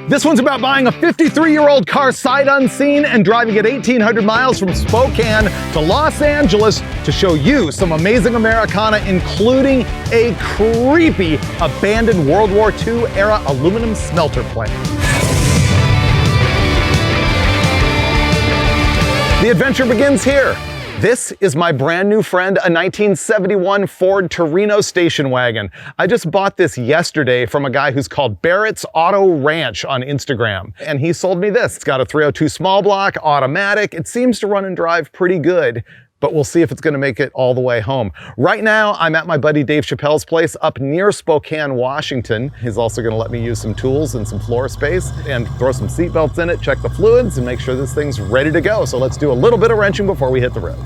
This one's about buying a 53-year-old car sight unseen and driving it 1,800 miles from Spokane to Los Angeles to show you some amazing Americana, including a creepy abandoned World War II era aluminum smelter plant. The adventure begins here. This is my brand new friend, a 1971 Ford Torino station wagon. I just bought this yesterday from a guy who's called Barrett's Auto Ranch on Instagram. And he sold me this. It's got a 302 small block, automatic. It seems to run and drive pretty good, but we'll see if it's gonna make it all the way home. Right now, I'm at my buddy Dave Chappelle's place up near Spokane, Washington. He's also gonna let me use some tools and some floor space and throw some seat belts in it, check the fluids, and make sure this thing's ready to go. So let's do a little bit of wrenching before we hit the road.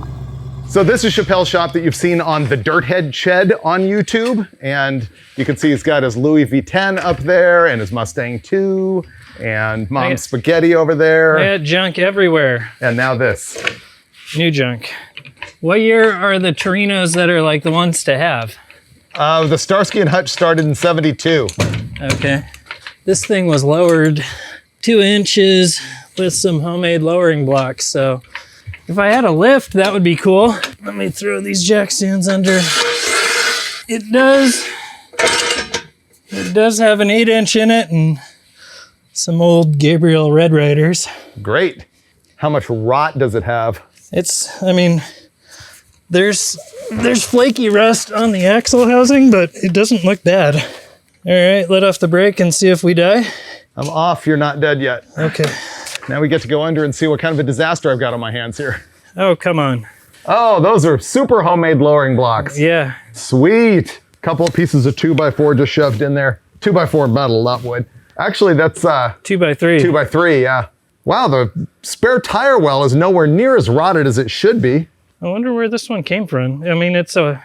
So this is Chappelle's shop that you've seen on the Dirthead Shed on YouTube. And you can see he's got his Louis V10 up there and his Mustang 2 and Mom's spaghetti over there. I got junk everywhere. And now this. New junk. What year are the Torinos that are like the ones to have? The Starsky and Hutch started in 72. Okay. This thing was lowered 2 inches with some homemade lowering blocks. So if I had a lift, that would be cool. Let me throw these jack stands under. It does have an 8-inch in it and some old Gabriel Red Riders. Great. How much rot does it have? There's flaky rust on the axle housing, but it doesn't look bad. All right, let off the brake and see if we die. I'm off, you're not dead yet. Okay. Now we get to go under and see what kind of a disaster I've got on my hands here. Oh, come on. Oh, those are super homemade lowering blocks. Yeah. Sweet. Couple of pieces of 2x4 just shoved in there. 2x4 metal, not wood. Actually, that's 2x3. 2x3, yeah. Wow, the spare tire well is nowhere near as rotted as it should be. I wonder where this one came from. I mean, it's a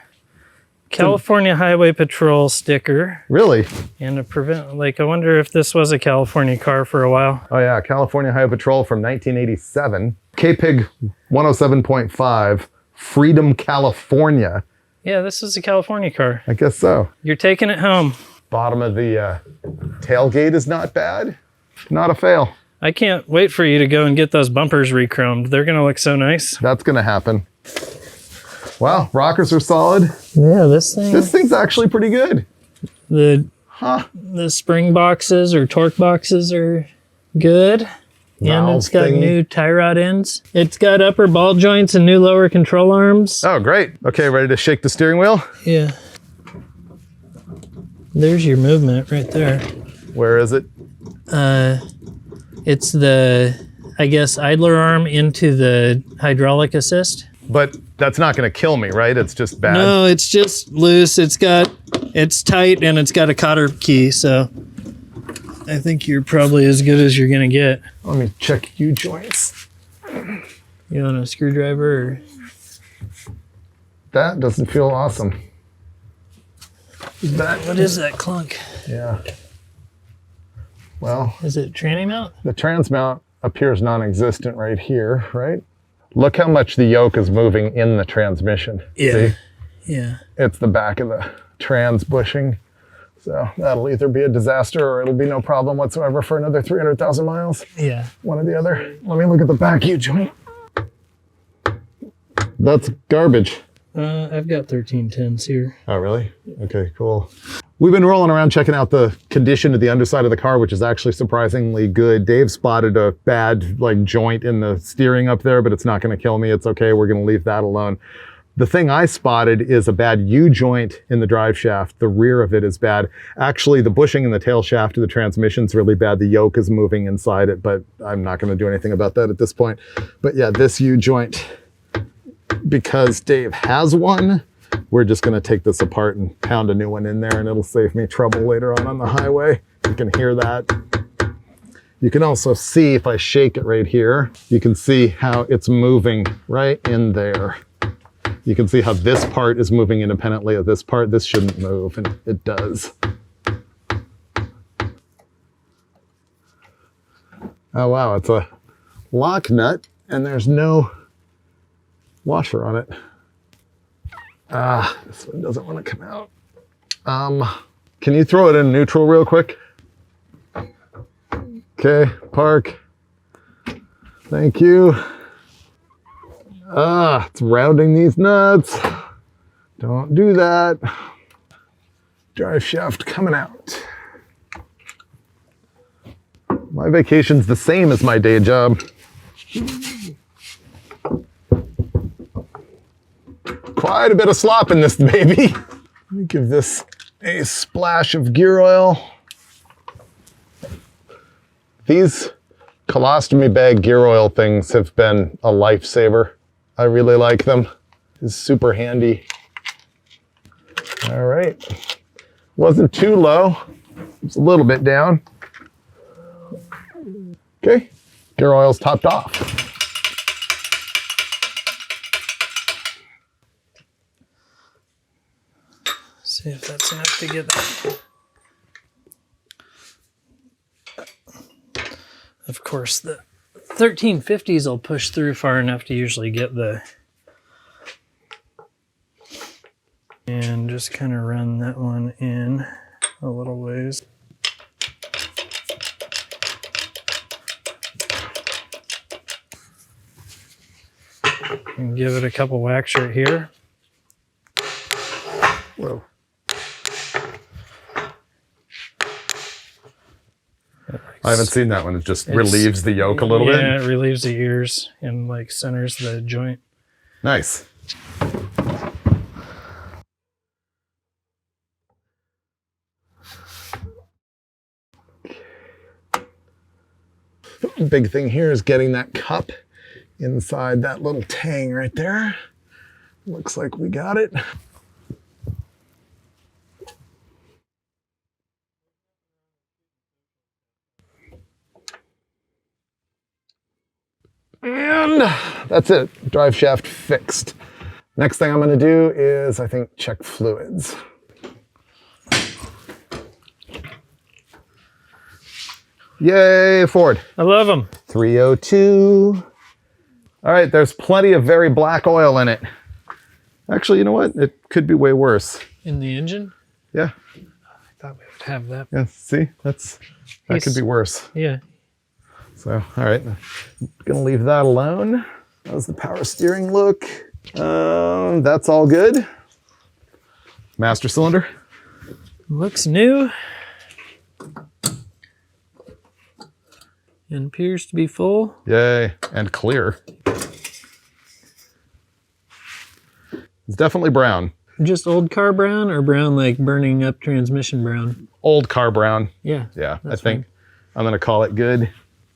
California Highway Patrol sticker. Really? And I wonder if this was a California car for a while. Oh yeah, California Highway Patrol from 1987. KPIG 107.5, Freedom, California. Yeah, this is a California car. I guess so. You're taking it home. Bottom of the tailgate is not bad. Not a fail. I can't wait for you to go and get those bumpers re-chromed. They're gonna look so nice. That's gonna happen. Wow, rockers are solid. Yeah, this thing's actually pretty good. The spring boxes or torque boxes are good. And it's got new tie rod ends. It's got upper ball joints and new lower control arms. Oh, great. Okay, ready to shake the steering wheel? Yeah. There's your movement right there. Where is it? It's the, I guess, idler arm into the hydraulic assist. But that's not going to kill me, right? It's just bad. No, it's just loose. It's tight and it's got a cotter key. So I think you're probably as good as you're going to get. Let me check U-joints. You want a screwdriver? Or? That doesn't feel awesome. What is that clunk? Yeah. Well. Is it tranny mount? The trans mount appears non-existent right here, right? Look how much the yoke is moving in the transmission. Yeah. See? Yeah. It's the back of the trans bushing. So that'll either be a disaster or it'll be no problem whatsoever for another 300,000 miles. Yeah. One or the other. Let me look at the back U-joint. That's garbage. I've got 1310s here. Oh, really? Okay, cool. We've been rolling around checking out the condition of the underside of the car, which is actually surprisingly good. Dave spotted a bad joint in the steering up there, but it's not going to kill me. It's okay. We're going to leave that alone. The thing I spotted is a bad U-joint in the drive shaft. The rear of it is bad. Actually, the bushing in the tail shaft of the transmission is really bad. The yoke is moving inside it, but I'm not going to do anything about that at this point. But yeah, this U-joint, because Dave has one, we're just going to take this apart and pound a new one in there, and it'll save me trouble later on the highway. You can hear that. You can also see, if I shake it right here, you can see how it's moving right in there. You can see how this part is moving independently of this part. This shouldn't move, and it does. Oh wow, it's a lock nut, and there's no washer on it. This one doesn't want to come out. Can you throw it in neutral real quick? Okay, park. Thank you. It's rounding these nuts. Don't do that. Drive shaft coming out. My vacation's the same as my day job. Quite a bit of slop in this baby. Let me give this a splash of gear oil. These colostomy bag gear oil things have been a lifesaver. I really like them. It's super handy. All right. Wasn't too low. It's a little bit down. Okay. Gear oil's topped off. See if that's enough to get that. Of course, the 1350s will push through far enough to usually get the... And just kind of run that one in a little ways. And give it a couple whacks right here. Whoa. I haven't seen that one. It just relieves the yoke a little bit. Yeah, it relieves the ears and like centers the joint. Nice. Big thing here is getting that cup inside that little tang right there. Looks like we got it. And that's it. Drive shaft fixed. Next thing I'm going to do is, I think, check fluids. Yay, Ford. I love them. 302. All right, there's plenty of very black oil in it. Actually, you know what? It could be way worse. In the engine? Yeah. I thought we would have that. Yeah, see? That could be worse. Yeah. So, all right. Gonna leave that alone. How's the power steering look? That's all good. Master cylinder. Looks new. And appears to be full. Yay, and clear. It's definitely brown. Just old car brown or brown like burning up transmission brown? Old car brown. Yeah. Yeah, I think I'm gonna call it good.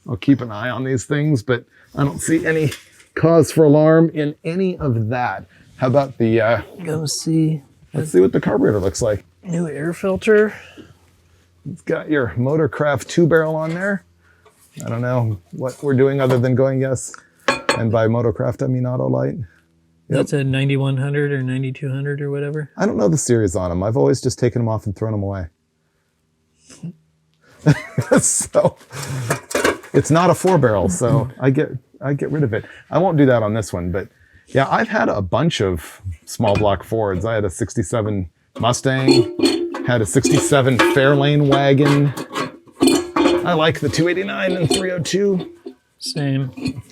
I'll keep an eye on these things, but I don't see any cause for alarm in any of that. How about the, Go see. let's see what the carburetor looks like. New air filter. It's got your Motorcraft 2-barrel on there. I don't know what we're doing other than going yes. And by Motorcraft, I mean Autolite. Yep. That's a 9100 or 9200 or whatever. I don't know the series on them. I've always just taken them off and thrown them away. So it's not a 4-barrel, so I get rid of it. I won't do that on this one, but yeah, I've had a bunch of small block Fords. I had a 67 Mustang, had a 67 Fairlane Wagon. I like the 289 and 302. Same.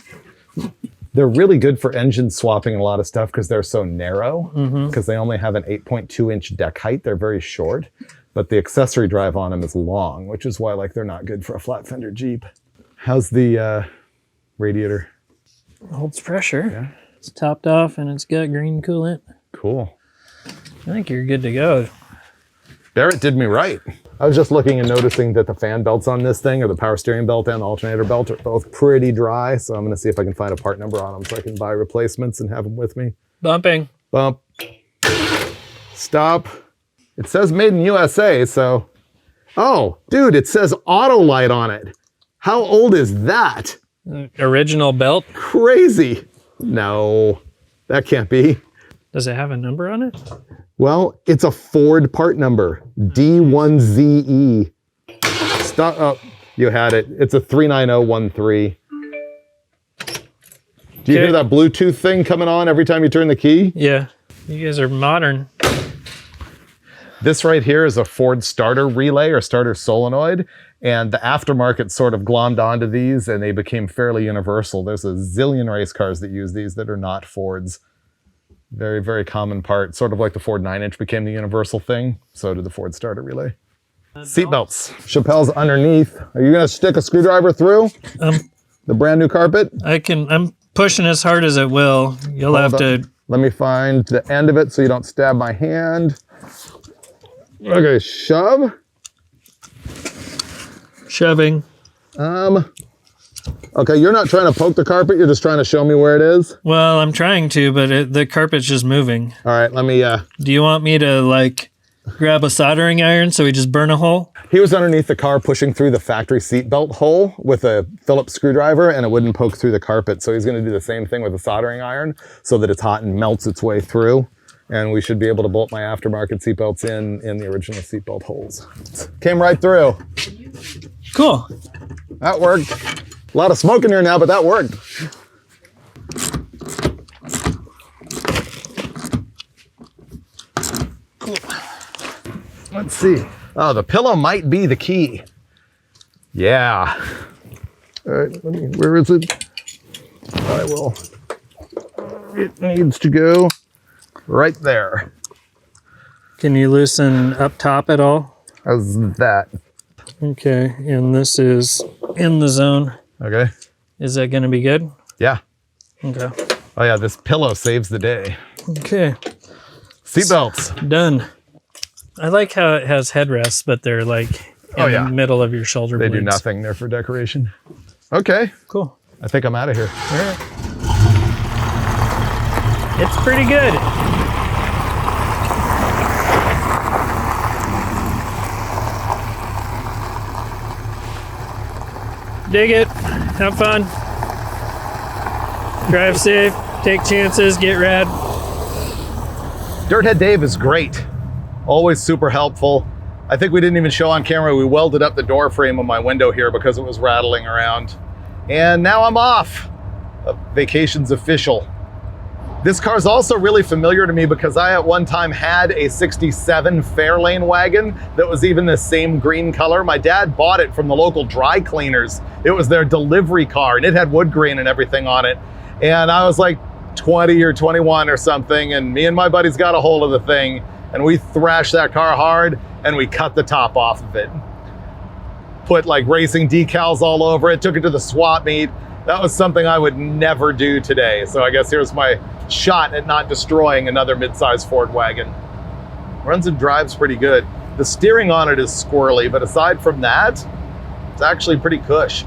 They're really good for engine swapping and a lot of stuff because they're so narrow, because they only have an 8.2-inch deck height. They're very short, but the accessory drive on them is long, which is why they're not good for a flat fender Jeep. How's the radiator? Holds pressure. Yeah. It's topped off and it's got green coolant. Cool. I think you're good to go. Barrett did me right. I was just looking and noticing that the fan belts on this thing, or the power steering belt and the alternator belt, are both pretty dry. So I'm going to see if I can find a part number on them so I can buy replacements and have them with me. Bumping. Bump. Stop. It says made in USA, so... Oh, dude, it says Autolite on it. How old is that? Original belt. Crazy. No, that can't be. Does it have a number on it? Well, it's a Ford part number, D1ZE. Stop. Oh, you had it. It's a 39013. Do you hear that Bluetooth thing coming on every time you turn the key? Yeah. You guys are modern. This right here is a Ford starter relay or starter solenoid. And the aftermarket sort of glommed onto these and they became fairly universal. There's a zillion race cars that use these that are not Fords. Very, very common part. Sort of like the Ford 9-inch became the universal thing. So did the Ford starter relay. Seatbelts. Chappelle's underneath. Are you going to stick a screwdriver through the brand new carpet? I'm pushing as hard as it will. You'll have to. Let me find the end of it so you don't stab my hand. Okay, shove. Shoving. Okay, you're not trying to poke the carpet, you're just trying to show me where it is? Well, I'm trying to, but the carpet's just moving. All right, let me... Do you want me to, like, grab a soldering iron so we just burn a hole? He was underneath the car pushing through the factory seatbelt hole with a Phillips screwdriver, and it wouldn't poke through the carpet. So he's going to do the same thing with a soldering iron so that it's hot and melts its way through. And we should be able to bolt my aftermarket seatbelts in the original seatbelt holes. Came right through. Cool. That worked. A lot of smoke in here now, but that worked. Cool. Let's see. Oh, the pillow might be the key. Yeah. All right, where is it? I will. It needs to go right there. Can you loosen up top at all? How's that? Okay, and this is in the zone. Okay. Is that going to be good? Yeah. Okay. Oh yeah, this pillow saves the day. Okay. Seatbelts. Done. I like how it has headrests, but they're like in the middle of your shoulder blades. They do nothing. They're for decoration. Okay. Cool. I think I'm out of here. All right. It's pretty good. Dig it. Have fun. Drive safe. Take chances. Get rad. Dirthead Dave is great. Always super helpful. I think we didn't even show on camera. We welded up the door frame of my window here because it was rattling around. And now I'm off. Vacation's official. This car's also really familiar to me because I at one time had a 67 Fairlane wagon that was even the same green color. My dad bought it from the local dry cleaners. It was their delivery car and it had wood grain and everything on it. And I was like 20 or 21 or something, and me and my buddies got a hold of the thing and we thrashed that car hard and we cut the top off of it. Put like racing decals all over it, took it to the swap meet. That was something I would never do today. So I guess here's my shot at not destroying another mid-size Ford wagon. Runs and drives pretty good. The steering on it is squirrely, but aside from that, it's actually pretty cush.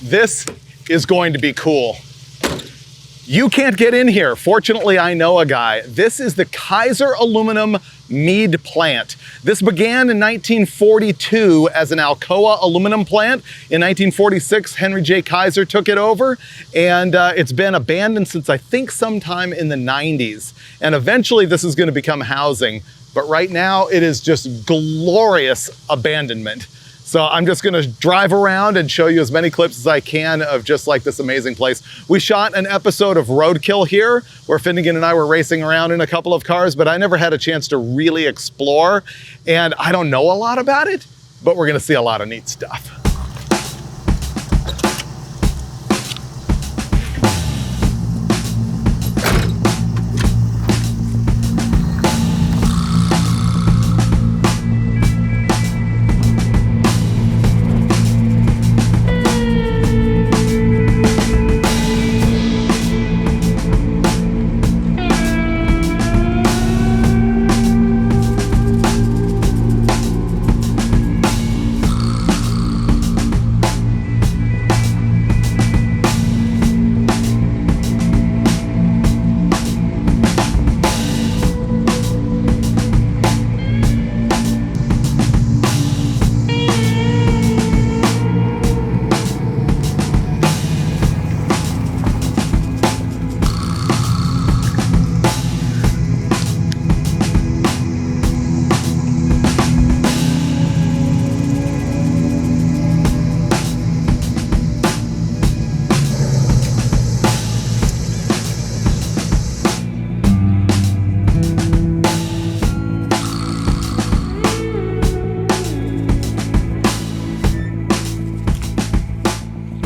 This is going to be cool. You can't get in here. Fortunately, I know a guy. This is the Kaiser Aluminum Mead plant. This began in 1942 as an Alcoa aluminum plant. In 1946, Henry J. Kaiser took it over, and it's been abandoned since I think sometime in the 90s. And eventually this is going to become housing, but right now it is just glorious abandonment. So I'm just gonna drive around and show you as many clips as I can of just like this amazing place. We shot an episode of Roadkill here where Finnegan and I were racing around in a couple of cars, but I never had a chance to really explore. And I don't know a lot about it, but we're gonna see a lot of neat stuff.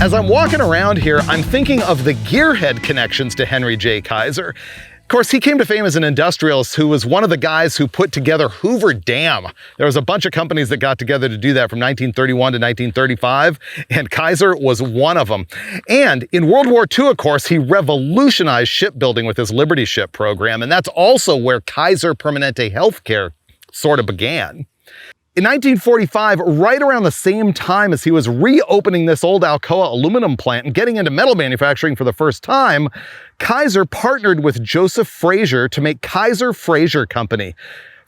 as I'm walking around here, I'm thinking of the gearhead connections to Henry J. Kaiser. Of course, he came to fame as an industrialist who was one of the guys who put together Hoover Dam. There was a bunch of companies that got together to do that from 1931 to 1935, and Kaiser was one of them. And in World War II, of course, he revolutionized shipbuilding with his Liberty Ship program, and that's also where Kaiser Permanente Healthcare sort of began. In 1945, right around the same time as he was reopening this old Alcoa aluminum plant and getting into metal manufacturing for the first time, Kaiser partnered with Joseph Fraser to make Kaiser Fraser Company.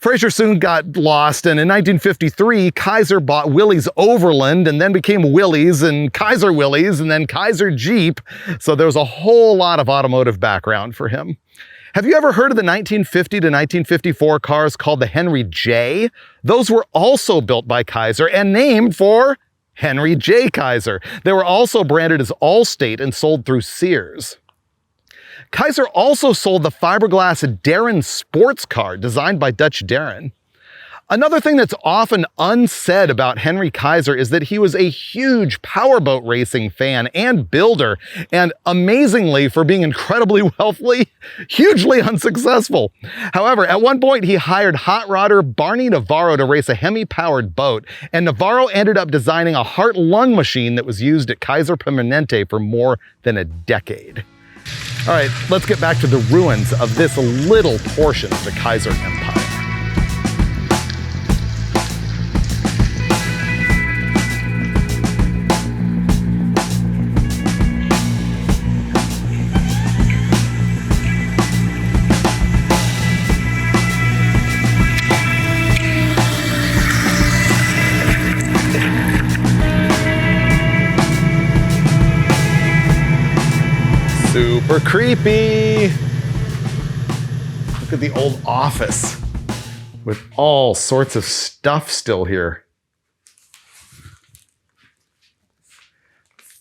Fraser soon got lost, and in 1953, Kaiser bought Willys Overland and then became Willys and Kaiser Willys and then Kaiser Jeep. So there was a whole lot of automotive background for him. Have you ever heard of the 1950 to 1954 cars called the Henry J? Those were also built by Kaiser and named for Henry J. Kaiser. They were also branded as Allstate and sold through Sears. Kaiser also sold the fiberglass Darren sports car designed by Dutch Darren. Another thing that's often unsaid about Henry Kaiser is that he was a huge powerboat racing fan and builder, and amazingly, for being incredibly wealthy, hugely unsuccessful. However, at one point he hired hot rodder Barney Navarro to race a Hemi-powered boat, and Navarro ended up designing a heart-lung machine that was used at Kaiser Permanente for more than a decade. All right, let's get back to the ruins of this little portion of the Kaiser Empire. Super creepy. Look at the old office with all sorts of stuff still here.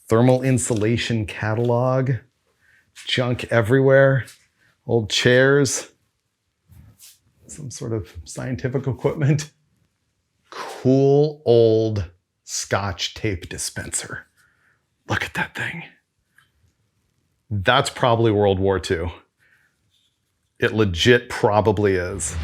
Thermal insulation catalog, junk everywhere, old chairs, some sort of scientific equipment. Cool old Scotch tape dispenser. Look at that thing. That's probably World War II. It legit probably is.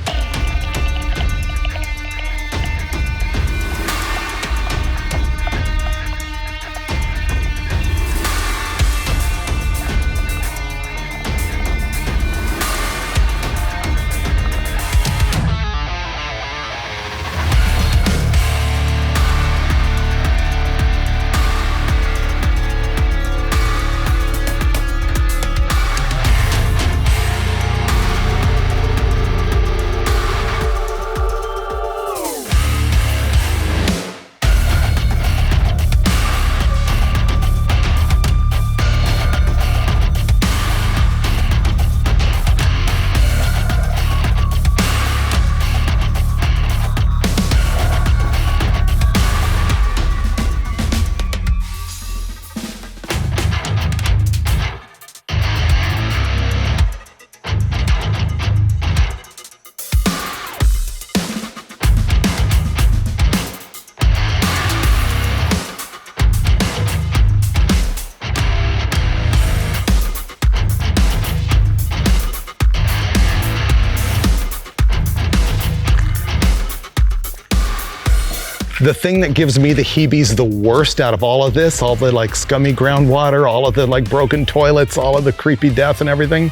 The thing that gives me the heebies the worst out of all of this, all the like scummy groundwater, all of the like broken toilets, all of the creepy death and everything,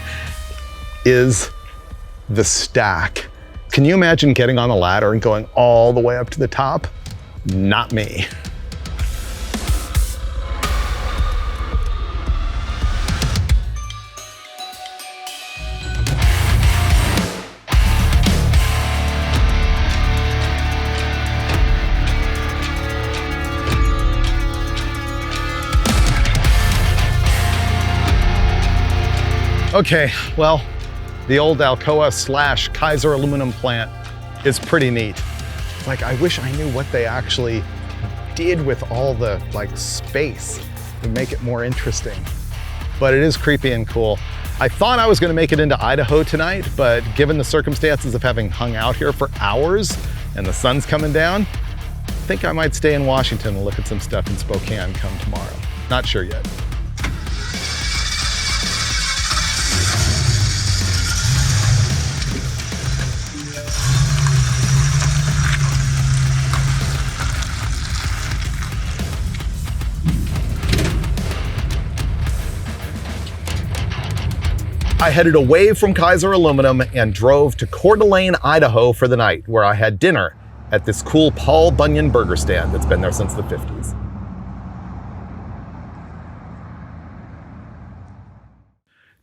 is the stack. Can you imagine getting on a ladder and going all the way up to the top? Not me. Okay, well, the old Alcoa / Kaiser aluminum plant is pretty neat. Like, I wish I knew what they actually did with all the like space to make it more interesting. But it is creepy and cool. I thought I was gonna make it into Idaho tonight, but given the circumstances of having hung out here for hours and the sun's coming down, I think I might stay in Washington and look at some stuff in Spokane come tomorrow. Not sure yet. I headed away from Kaiser Aluminum and drove to Coeur d'Alene, Idaho for the night, where I had dinner at this cool Paul Bunyan burger stand that's been there since the 50s.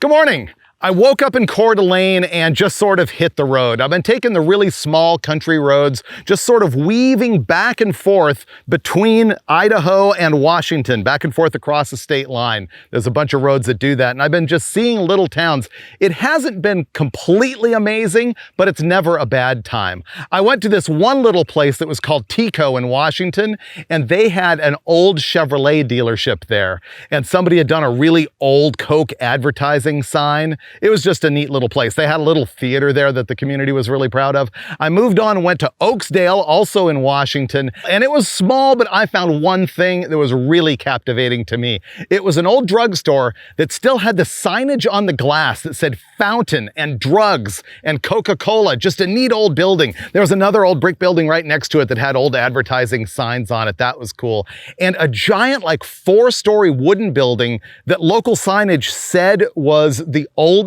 Good morning. I woke up in Coeur d'Alene and just sort of hit the road. I've been taking the really small country roads, just sort of weaving back and forth between Idaho and Washington, back and forth across the state line. There's a bunch of roads that do that, and I've been just seeing little towns. It hasn't been completely amazing, but it's never a bad time. I went to this one little place that was called Tico in Washington, and they had an old Chevrolet dealership there, and somebody had done a really old Coke advertising sign. It was just a neat little place. They had a little theater there that the community was really proud of. I moved on and went to Oaksdale, also in Washington, and it was small, but I found one thing that was really captivating to me. It was an old drugstore that still had the signage on the glass that said fountain and drugs and Coca-Cola, just a neat old building. There was another old brick building right next to it that had old advertising signs on it. That was cool. And a giant, like 4-story wooden building that local signage said was the oldest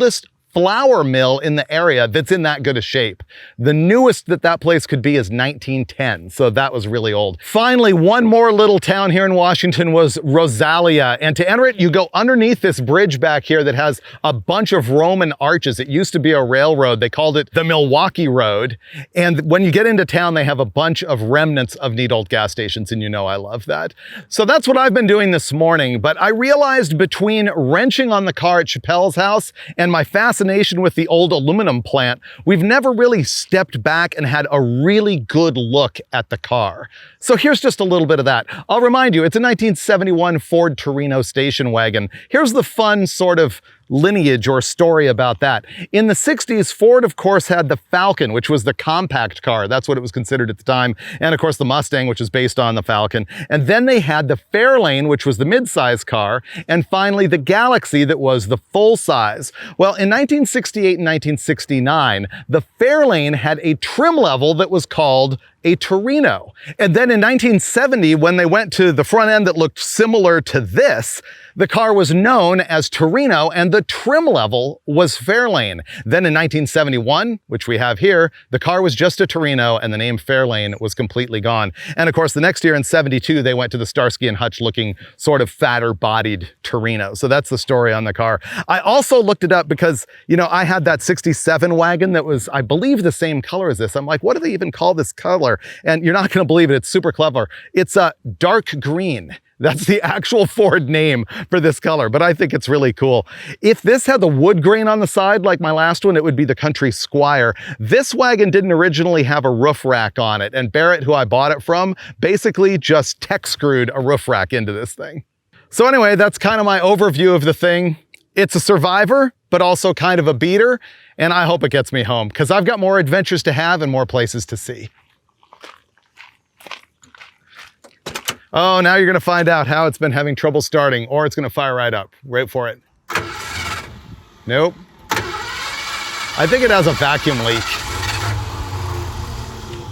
flour mill in the area that's in that good a shape. The newest that place could be is 1910, so that was really old. Finally, one more little town here in Washington was Rosalia, and to enter it, you go underneath this bridge back here that has a bunch of Roman arches. It used to be a railroad. They called it the Milwaukee Road, and when you get into town, they have a bunch of remnants of neat old gas stations, and you know I love that. So that's what I've been doing this morning, but I realized between wrenching on the car at Chappelle's house and my fascination with the old aluminum plant, we've never really stepped back and had a really good look at the car. So here's just a little bit of that. I'll remind you, it's a 1971 Ford Torino station wagon. Here's the fun sort of lineage or story about that. In the 60s, Ford, of course, had the Falcon, which was the compact car. That's what it was considered at the time. And of course, the Mustang, which is based on the Falcon. And then they had the Fairlane, which was the mid-size car. And finally, the Galaxy, that was the full-size. Well, in 1968 and 1969, the Fairlane had a trim level that was called a Torino. And then in 1970, when they went to the front end that looked similar to this, the car was known as Torino and the trim level was Fairlane. Then in 1971, which we have here, the car was just a Torino and the name Fairlane was completely gone. And of course, the next year in 72, they went to the Starsky and Hutch looking sort of fatter bodied Torino. So that's the story on the car. I also looked it up because, you know, I had that 67 wagon that was, I believe, the same color as this. I'm like, what do they even call this color? And you're not gonna believe it, it's super clever. It's a dark green. That's the actual Ford name for this color, but I think it's really cool. If this had the wood grain on the side like my last one, it would be the Country Squire. This wagon didn't originally have a roof rack on it, and Barrett, who I bought it from, basically just tech screwed a roof rack into this thing. So anyway, that's kind of my overview of the thing. It's a survivor, but also kind of a beater, and I hope it gets me home because I've got more adventures to have and more places to see. Oh, now you're gonna find out how it's been having trouble starting, or it's gonna fire right up. Wait for it. Nope. I think it has a vacuum leak.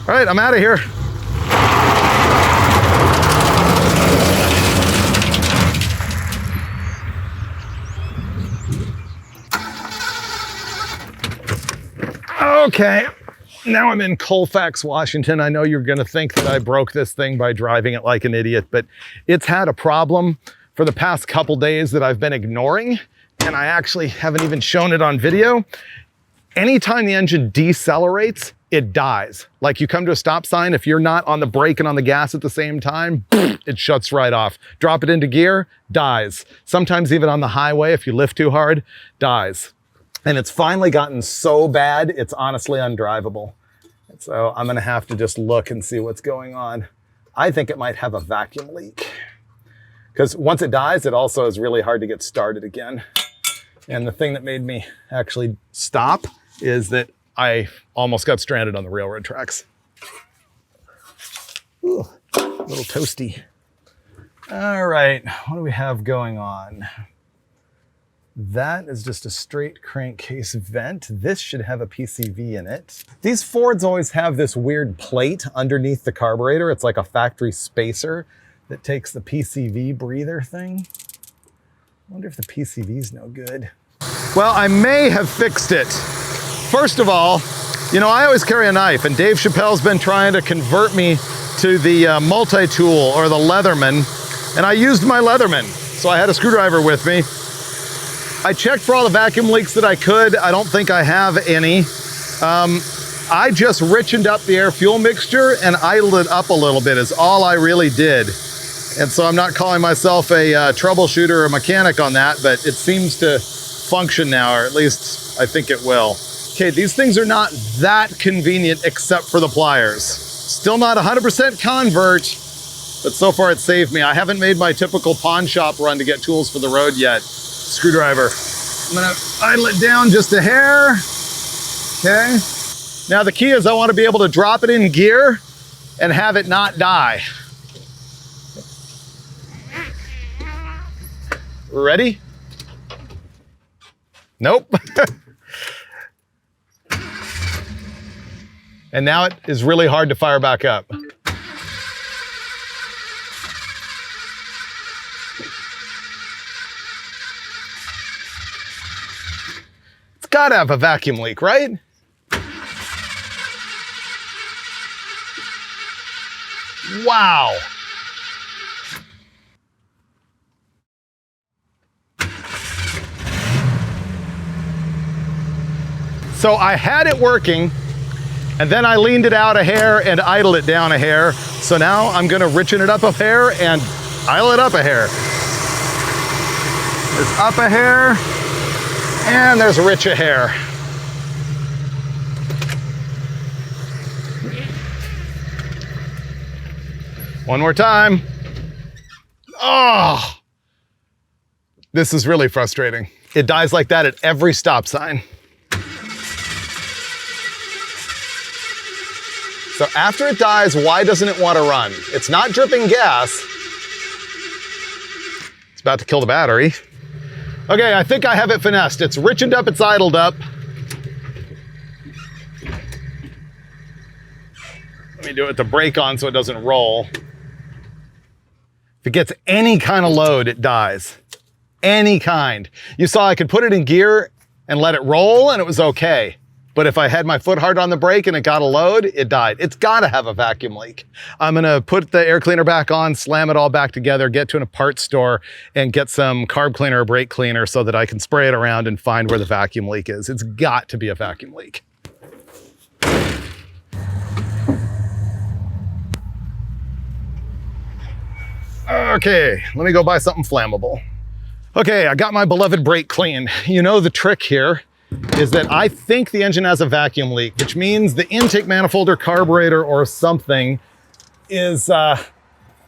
All right, I'm out of here. Okay. Now I'm in Colfax, Washington. I know you're gonna think that I broke this thing by driving it like an idiot, but it's had a problem for the past couple days that I've been ignoring, and I actually haven't even shown it on video. Anytime the engine decelerates, it dies. Like you come to a stop sign, if you're not on the brake and on the gas at the same time, it shuts right off. Drop it into gear, dies. Sometimes even on the highway, if you lift too hard, dies. And it's finally gotten so bad, it's honestly undrivable. So I'm gonna have to just look and see what's going on. I think it might have a vacuum leak. Because once it dies, it also is really hard to get started again. And the thing that made me actually stop is that I almost got stranded on the railroad tracks. Ooh, a little toasty. All right, what do we have going on? That is just a straight crankcase vent. This should have a PCV in it. These Fords always have this weird plate underneath the carburetor. It's like a factory spacer that takes the PCV breather thing. I wonder if the PCV's no good. Well, I may have fixed it. First of all, you know, I always carry a knife, and Dave Chappelle's been trying to convert me to the multi-tool or the Leatherman, and I used my Leatherman, so I had a screwdriver with me. I checked for all the vacuum leaks that I could. I don't think I have any. I just richened up the air-fuel mixture and idled it up a little bit is all I really did. And so I'm not calling myself a troubleshooter or a mechanic on that, but it seems to function now, or at least I think it will. Okay, these things are not that convenient except for the pliers. Still not 100% convert, but so far it saved me. I haven't made my typical pawn shop run to get tools for the road yet. Screwdriver. I'm gonna idle it down just a hair. Okay. Now the key is I want to be able to drop it in gear and have it not die. Ready? Nope. And now it is really hard to fire back up. It's gotta have a vacuum leak, right? Wow. So I had it working, and then I leaned it out a hair and idled it down a hair. So now I'm gonna richen it up a hair and idle it up a hair. There's up a hair, and there's rich a hair. One more time. Oh, this is really frustrating. It dies like that at every stop sign. So after it dies, why doesn't it want to run? It's not dripping gas. It's about to kill the battery. Okay, I think I have it finessed. It's richened up, it's idled up. Let me do it with the brake on so it doesn't roll. If it gets any kind of load, it dies. Any kind. You saw I could put it in gear and let it roll and it was okay. But if I had my foot hard on the brake and it got a load, it died. It's gotta have a vacuum leak. I'm gonna put the air cleaner back on, slam it all back together, get to a parts store and get some carb cleaner or brake cleaner so that I can spray it around and find where the vacuum leak is. It's got to be a vacuum leak. Okay, let me go buy something flammable. Okay, I got my beloved brake clean. You know the trick here is that I think the engine has a vacuum leak, which means the intake manifold or carburetor or something is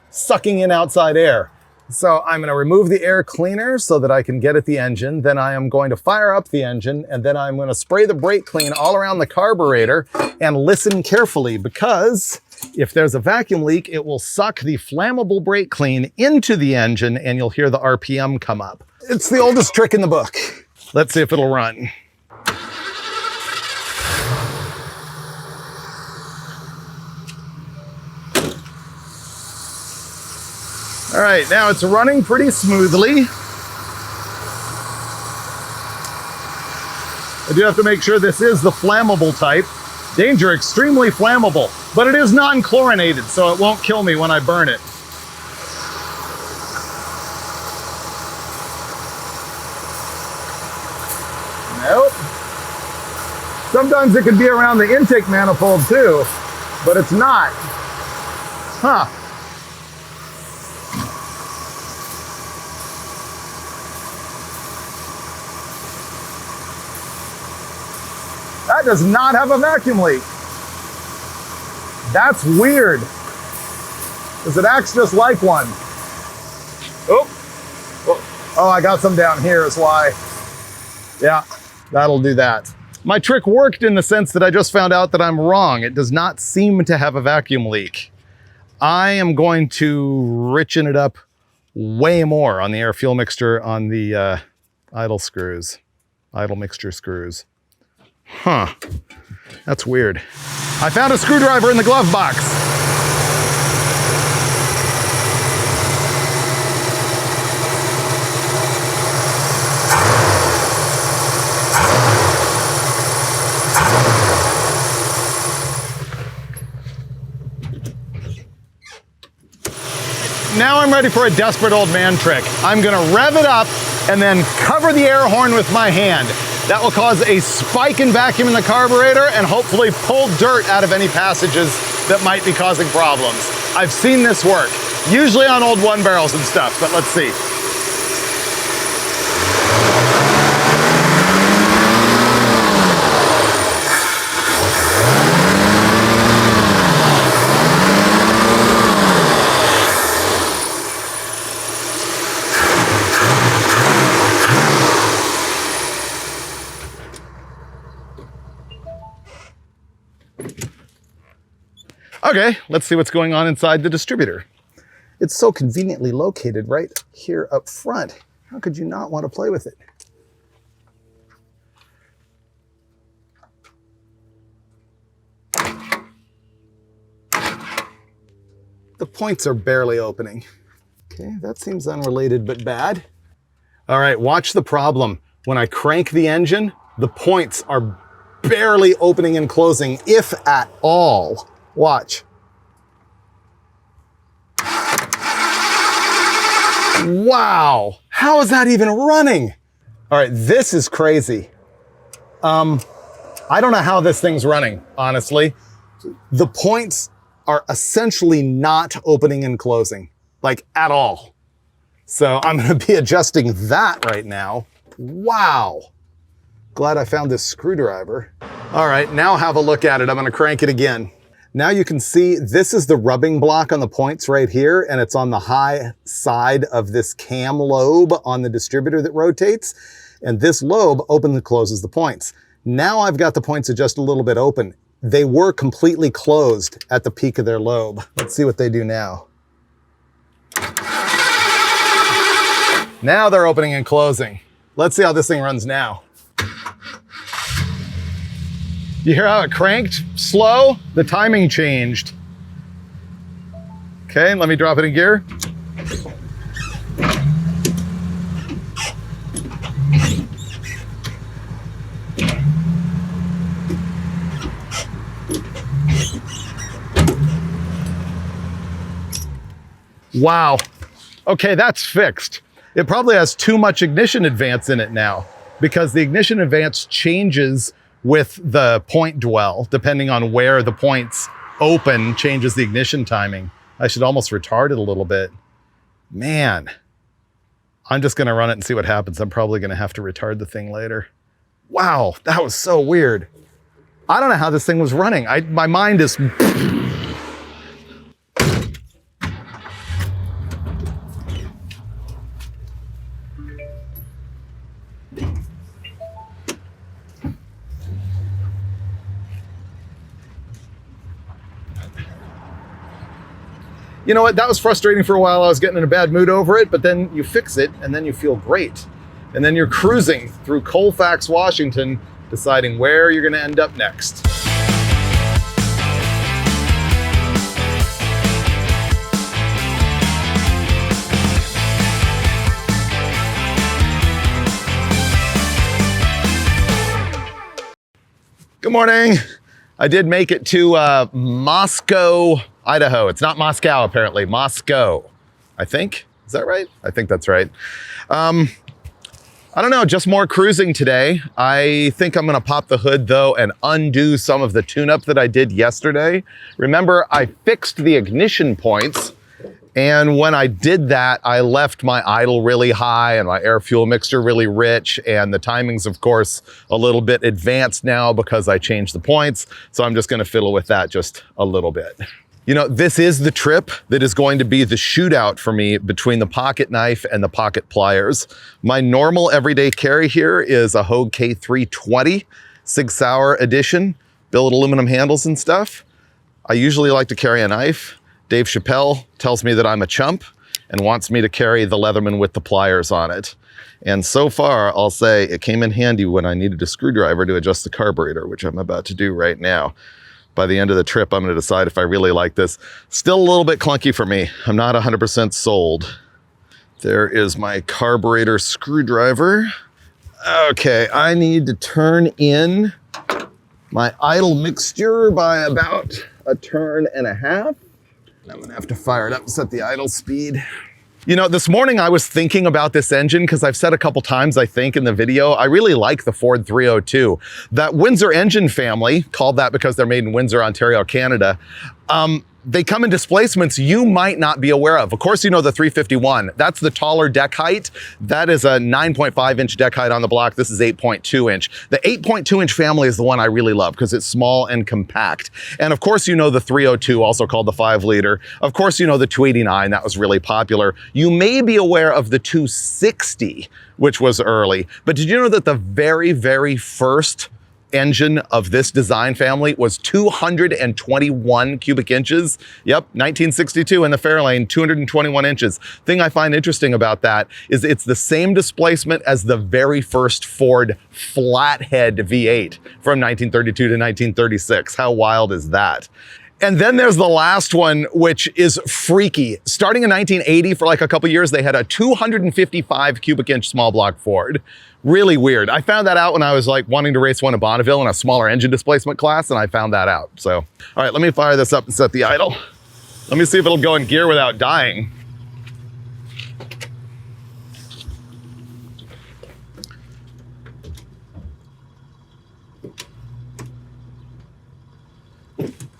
sucking in outside air. So I'm gonna remove the air cleaner so that I can get at the engine. Then I am going to fire up the engine, and then I'm gonna spray the brake clean all around the carburetor and listen carefully, because if there's a vacuum leak, it will suck the flammable brake clean into the engine and you'll hear the RPM come up. It's the oldest trick in the book. Let's see if it'll run. All right, now it's running pretty smoothly. I do have to make sure this is the flammable type. Danger, extremely flammable, but it is non-chlorinated, so it won't kill me when I burn it. Nope. Sometimes it could be around the intake manifold too, but it's not. Huh. That does not have a vacuum leak. That's weird, because it acts just like one. Oh, I got some down here is why. Yeah, that'll do that. My trick worked in the sense that I just found out that I'm wrong. It does not seem to have a vacuum leak. I am going to richen it up way more on the air fuel mixture on the idle mixture screws. Huh, that's weird. I found a screwdriver in the glove box. Now I'm ready for a desperate old man trick. I'm gonna rev it up and then cover the air horn with my hand. That will cause a spike in vacuum in the carburetor and hopefully pull dirt out of any passages that might be causing problems. I've seen this work, usually on old 1-barrels and stuff, but let's see. Okay, let's see what's going on inside the distributor. It's so conveniently located right here up front. How could you not want to play with it? The points are barely opening. Okay, that seems unrelated but bad. All right, watch the problem. When I crank the engine, the points are barely opening and closing, if at all. Watch. Wow, how is that even running? All right, this is crazy. I don't know how this thing's running, honestly. The points are essentially not opening and closing, like at all. So I'm gonna be adjusting that right now. Wow. Glad I found this screwdriver. All right, now have a look at it. I'm gonna crank it again. Now you can see this is the rubbing block on the points right here, and it's on the high side of this cam lobe on the distributor that rotates. And this lobe opens and closes the points. Now I've got the points just a little bit open. They were completely closed at the peak of their lobe. Let's see what they do now. Now they're opening and closing. Let's see how this thing runs now. You hear how it cranked slow? The timing changed. Okay, let me drop it in gear. Wow. Okay, that's fixed. It probably has too much ignition advance in it now, because the ignition advance changes with the point dwell, depending on where the points open, changes the ignition timing. I should almost retard it a little bit. Man, I'm just gonna run it and see what happens. I'm probably gonna have to retard the thing later. Wow, that was so weird. I don't know how this thing was running. My mind is... You know what, that was frustrating for a while. I was getting in a bad mood over it, but then you fix it and then you feel great. And then you're cruising through Colfax, Washington, deciding where you're gonna end up next. Good morning. I did make it to Moscow, Idaho. It's not Moscow, apparently. Moscow, I think. Is that right? I think that's right. I don't know, just more cruising today. I think I'm gonna pop the hood though and undo some of the tune-up that I did yesterday. Remember, I fixed the ignition points, and when I did that, I left my idle really high and my air fuel mixture really rich, and the timing's of course a little bit advanced now because I changed the points. So I'm just gonna fiddle with that just a little bit. You know, this is the trip that is going to be the shootout for me between the pocket knife and the pocket pliers. My normal everyday carry here is a Hogue K320 Sig Sauer edition, billet aluminum handles and stuff. I usually like to carry a knife. Dave Chappelle tells me that I'm a chump, and wants me to carry the Leatherman with the pliers on it. And so far, I'll say it came in handy when I needed a screwdriver to adjust the carburetor, which I'm about to do right now. By the end of the trip, I'm gonna decide if I really like this. Still a little bit clunky for me. I'm not 100% sold. There is my carburetor screwdriver. Okay, I need to turn in my idle mixture by about a turn and a half. I'm gonna have to fire it up and set the idle speed. You know, this morning I was thinking about this engine because I've said a couple times, I think, in the video, I really like the Ford 302. That Windsor engine family, called that because they're made in Windsor, Ontario, Canada, they come in displacements you might not be aware of. Of course, you know the 351. That's the taller deck height. That is a 9.5 inch deck height on the block. This is 8.2 inch. The 8.2 inch family is the one I really love because it's small and compact. And of course, you know the 302, also called the 5 liter. Of course, you know the 289. That was really popular. You may be aware of the 260, which was early. But did you know that the very, very first engine of this design family was 221 cubic inches. Yep, 1962 in the Fairlane, 221 inches. Thing I find interesting about that is it's the same displacement as the very first Ford flathead V8 from 1932 to 1936. How wild is that? And then there's the last one, which is freaky. Starting in 1980, for like a couple years, they had a 255 cubic inch small block Ford. Really weird. I found that out when I was like wanting to race one in Bonneville in a smaller engine displacement class, and I found that out. So, all right, let me fire this up and set the idle. Let me see if it'll go in gear without dying.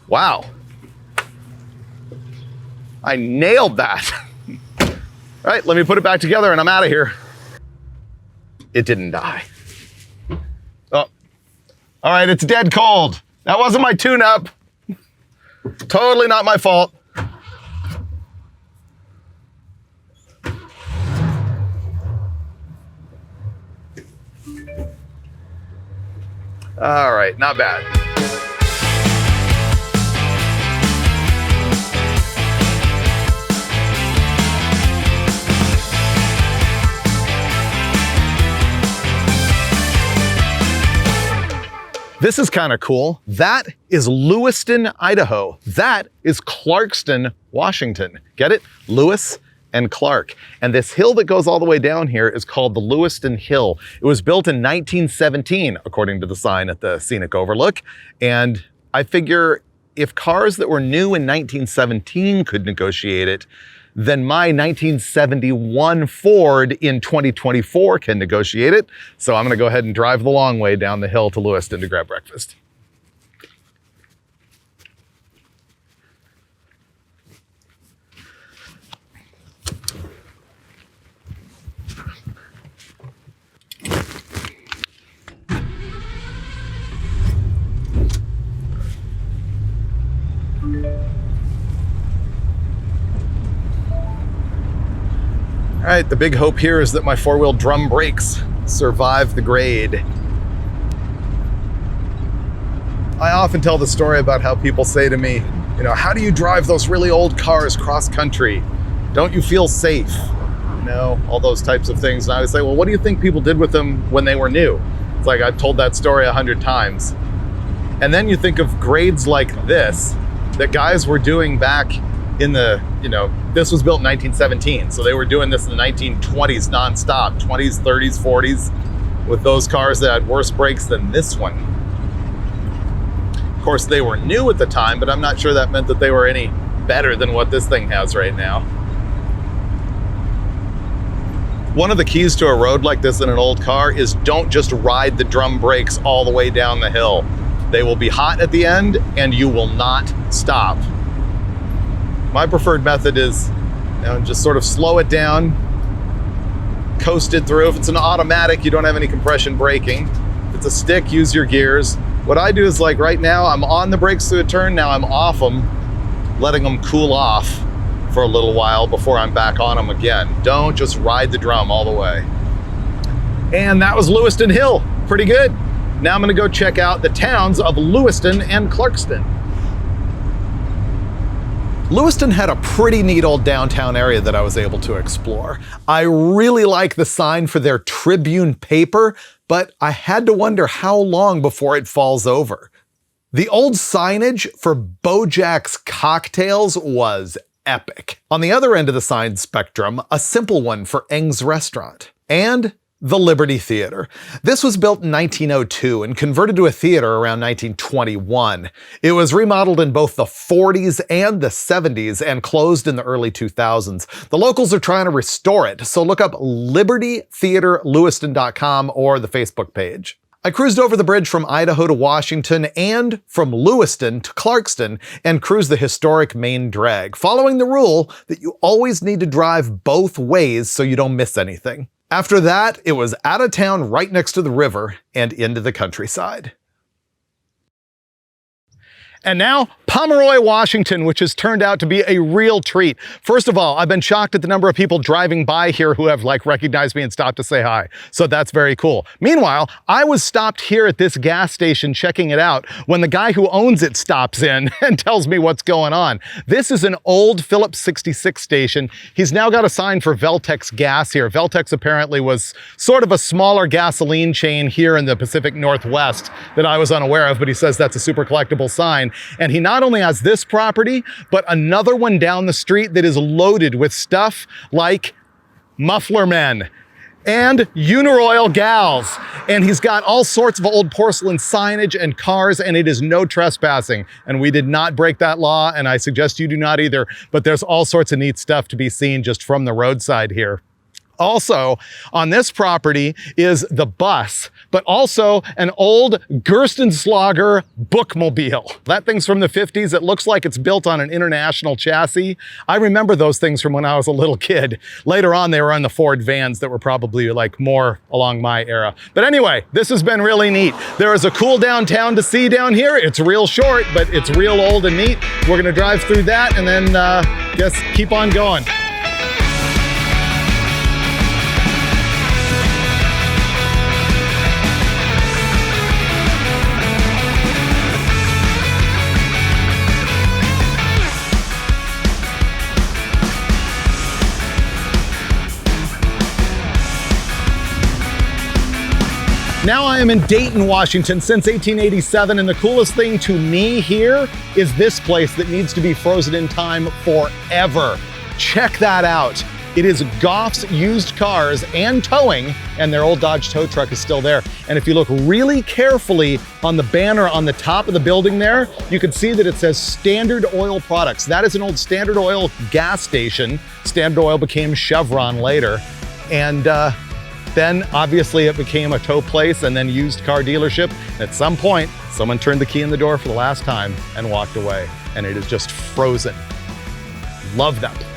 Wow. I nailed that. All right, let me put it back together and I'm out of here. It didn't die. Oh, all right, it's dead cold. That wasn't my tune-up. Totally not my fault. All right, not bad. This is kind of cool. That is Lewiston, Idaho. That is Clarkston, Washington. Get it? Lewis and Clark. And this hill that goes all the way down here is called the Lewiston Hill. It was built in 1917, according to the sign at the Scenic Overlook. And I figure if cars that were new in 1917 could negotiate it, then my 1971 Ford in 2024 can negotiate it. So I'm gonna go ahead and drive the long way down the hill to Lewiston to grab breakfast. All right, the big hope here is that my four-wheel drum brakes survive the grade. I often tell the story about how people say to me, you know, how do you drive those really old cars cross-country? Don't you feel safe? You know, all those types of things. And I would say, well, what do you think people did with them when they were new? It's like I've told that story 100 times. And then you think of grades like this that guys were doing back in the, you know, this was built in 1917. So they were doing this in the 1920s nonstop, 20s, 30s, 40s, with those cars that had worse brakes than this one. Of course, they were new at the time, but I'm not sure that meant that they were any better than what this thing has right now. One of the keys to a road like this in an old car is don't just ride the drum brakes all the way down the hill. They will be hot at the end and you will not stop. My preferred method is, you know, just sort of slow it down, coast it through. If it's an automatic, you don't have any compression braking. If it's a stick, use your gears. What I do is, like right now, I'm on the brakes through a turn, now I'm off them, letting them cool off for a little while before I'm back on them again. Don't just ride the drum all the way. And that was Lewiston Hill, pretty good. Now I'm gonna go check out the towns of Lewiston and Clarkston. Lewiston had a pretty neat old downtown area that I was able to explore. I really like the sign for their Tribune paper, but I had to wonder how long before it falls over. The old signage for Bojack's Cocktails was epic. On the other end of the sign spectrum, a simple one for Eng's Restaurant. And the Liberty Theater. This was built in 1902 and converted to a theater around 1921. It was remodeled in both the 40s and the 70s and closed in the early 2000s. The locals are trying to restore it, so look up libertytheaterlewiston.com or the Facebook page. I cruised over the bridge from Idaho to Washington and from Lewiston to Clarkston and cruised the historic main drag, following the rule that you always need to drive both ways so you don't miss anything. After that, it was out of town right next to the river and into the countryside. And now, Pomeroy, Washington, which has turned out to be a real treat. First of all, I've been shocked at the number of people driving by here who have recognized me and stopped to say hi. So that's very cool. Meanwhile, I was stopped here at this gas station checking it out when the guy who owns it stops in and tells me what's going on. This is an old Phillips 66 station. He's now got a sign for Veltex gas here. Veltex apparently was sort of a smaller gasoline chain here in the Pacific Northwest that I was unaware of, but he says that's a super collectible sign. And he not only has this property, but another one down the street that is loaded with stuff like muffler men and Uniroyal gals. And he's got all sorts of old porcelain signage and cars, and it is no trespassing. And we did not break that law, and I suggest you do not either. But there's all sorts of neat stuff to be seen just from the roadside here. Also, on this property is the bus, but also an old Gerstenslager bookmobile. That thing's from the 50s. It looks like it's built on an international chassis. I remember those things from when I was a little kid. Later on, they were on the Ford vans that were probably more along my era. But anyway, this has been really neat. There is a cool downtown to see down here. It's real short, but it's real old and neat. We're gonna drive through that and then just keep on going. Now I am in Dayton, Washington since 1887, and the coolest thing to me here is this place that needs to be frozen in time forever. Check that out. It is Goff's Used Cars and Towing, and their old Dodge tow truck is still there. And if you look really carefully on the banner on the top of the building there, you can see that it says Standard Oil Products. That is an old Standard Oil gas station. Standard Oil became Chevron later. And then obviously it became a tow place and then used car dealership. At some point, someone turned the key in the door for the last time and walked away. And it is just frozen. Love that place.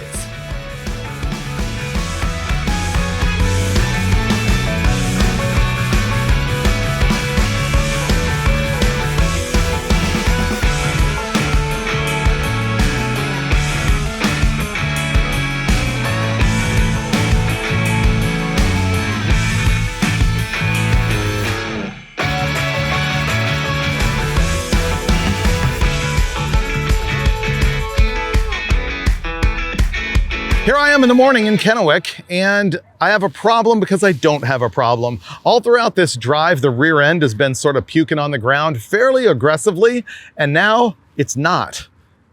Here I am in the morning in Kennewick, and I have a problem because I don't have a problem. All throughout this drive, the rear end has been sort of puking on the ground fairly aggressively, and now it's not.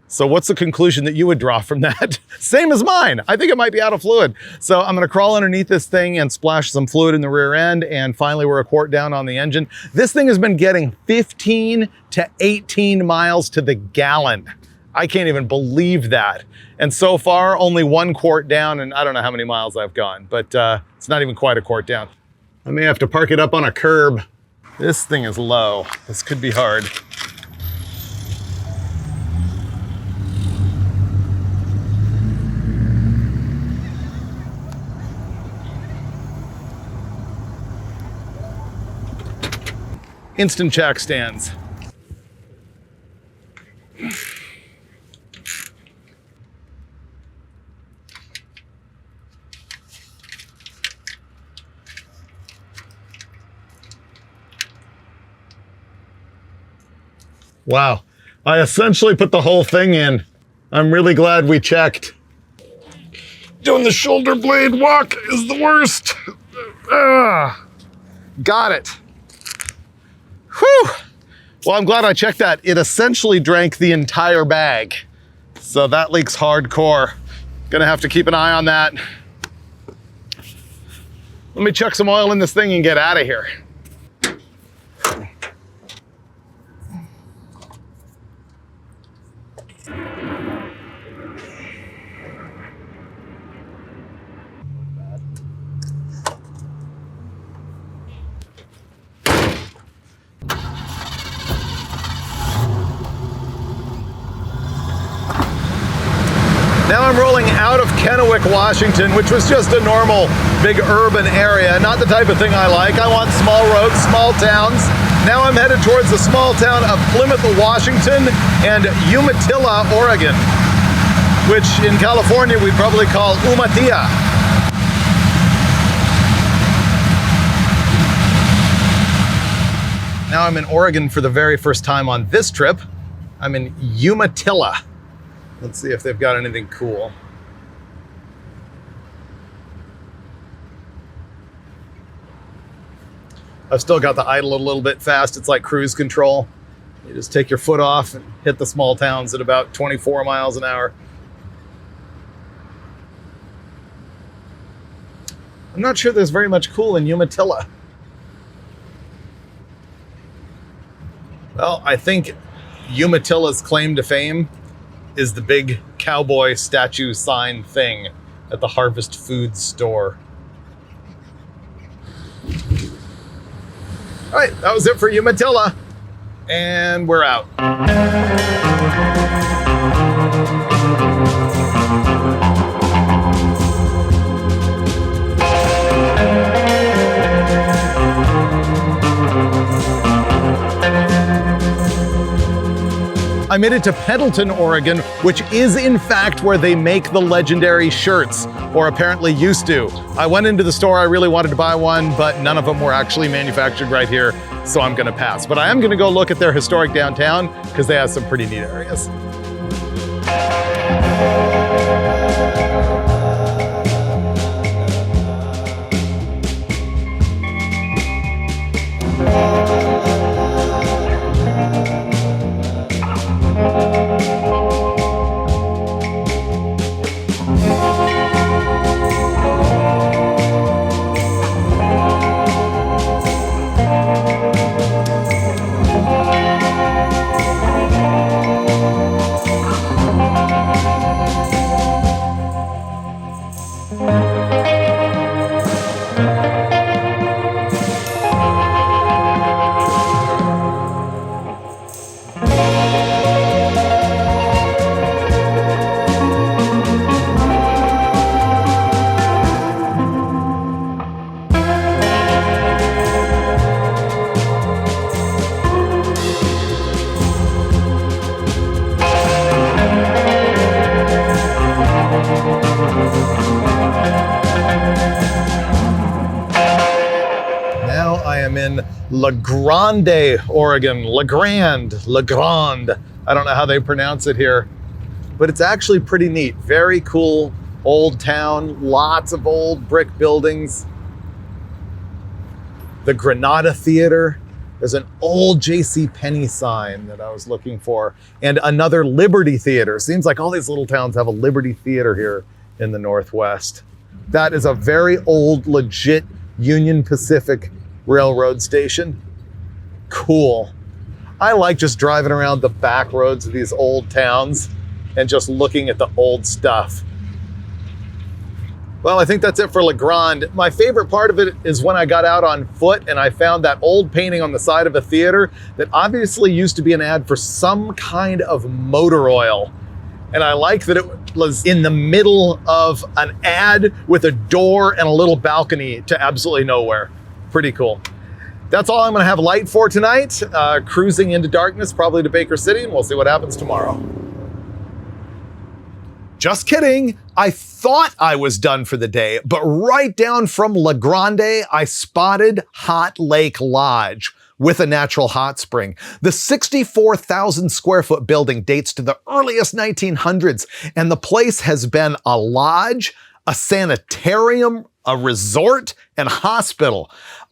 So what's the conclusion that you would draw from that? Same as mine. I think it might be out of fluid. So I'm gonna crawl underneath this thing and splash some fluid in the rear end, and finally we're a quart down on the engine. This thing has been getting 15 to 18 miles to the gallon. I can't even believe that. And so far, only 1 quart down, and I don't know how many miles I've gone, but it's not even quite a quart down. I may have to park it up on a curb. This thing is low. This could be hard. Instant jack stands. Wow, I essentially put the whole thing in. I'm really glad we checked. Doing the shoulder blade walk is the worst. Got it. Whew. Well, I'm glad I checked that. It essentially drank the entire bag. So that leaks hardcore. Gonna have to keep an eye on that. Let me chuck some oil in this thing and get out of here. Now I'm rolling out of Kennewick, Washington, which was just a normal big urban area. Not the type of thing I like. I want small roads, small towns. Now I'm headed towards the small town of Plymouth, Washington and Umatilla, Oregon, which in California we'd probably call Umatilla. Now I'm in Oregon for the very first time on this trip. I'm in Umatilla. Let's see if they've got anything cool. I've still got the idle a little bit fast. It's like cruise control. You just take your foot off and hit the small towns at about 24 miles an hour. I'm not sure there's very much cool in Umatilla. Well, I think Umatilla's claim to fame is the big cowboy statue sign thing at the Harvest Foods store. All right, that was it for Umatilla, and we're out. I made it to Pendleton, Oregon, which is in fact where they make the legendary shirts, or apparently used to. I went into the store, I really wanted to buy one, but none of them were actually manufactured right here, so I'm gonna pass. But I am gonna go look at their historic downtown, because they have some pretty neat areas. La Grande, Oregon. La Grande. I don't know how they pronounce it here, but it's actually pretty neat. Very cool old town, lots of old brick buildings. The Granada Theater. There's an old JCPenney sign that I was looking for, and another Liberty Theater. Seems like all these little towns have a Liberty Theater here in the Northwest. That is a very old, legit Union Pacific Railroad station. Cool. I like just driving around the back roads of these old towns and just looking at the old stuff. Well, I think that's it for La Grande. My favorite part of it is when I got out on foot and I found that old painting on the side of a theater that obviously used to be an ad for some kind of motor oil. And I like that it was in the middle of an ad with a door and a little balcony to absolutely nowhere. Pretty cool. That's all I'm gonna have light for tonight. Cruising into darkness, probably to Baker City, and we'll see what happens tomorrow. Just kidding. I thought I was done for the day, but right down from La Grande, I spotted Hot Lake Lodge, with a natural hot spring. The 64,000 square foot building dates to the earliest 1900s, and the place has been a lodge, a sanitarium, a resort, and hospital.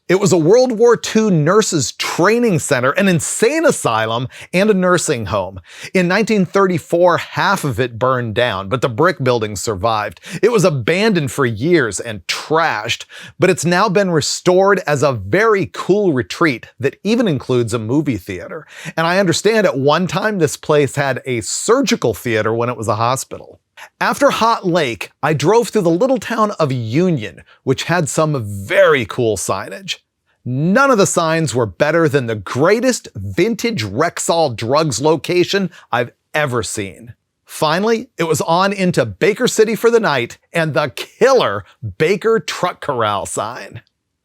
It was a World War II nurses training center, an insane asylum, and a nursing home. In 1934, half of it burned down, but the brick building survived. It was abandoned for years and trashed, but it's now been restored as a very cool retreat that even includes a movie theater. And I understand at one time this place had a surgical theater when it was a hospital. After Hot Lake, I drove through the little town of Union, which had some very cool signage. None of the signs were better than the greatest vintage Rexall drugs location I've ever seen. Finally, it was on into Baker City for the night and the killer Baker Truck Corral sign.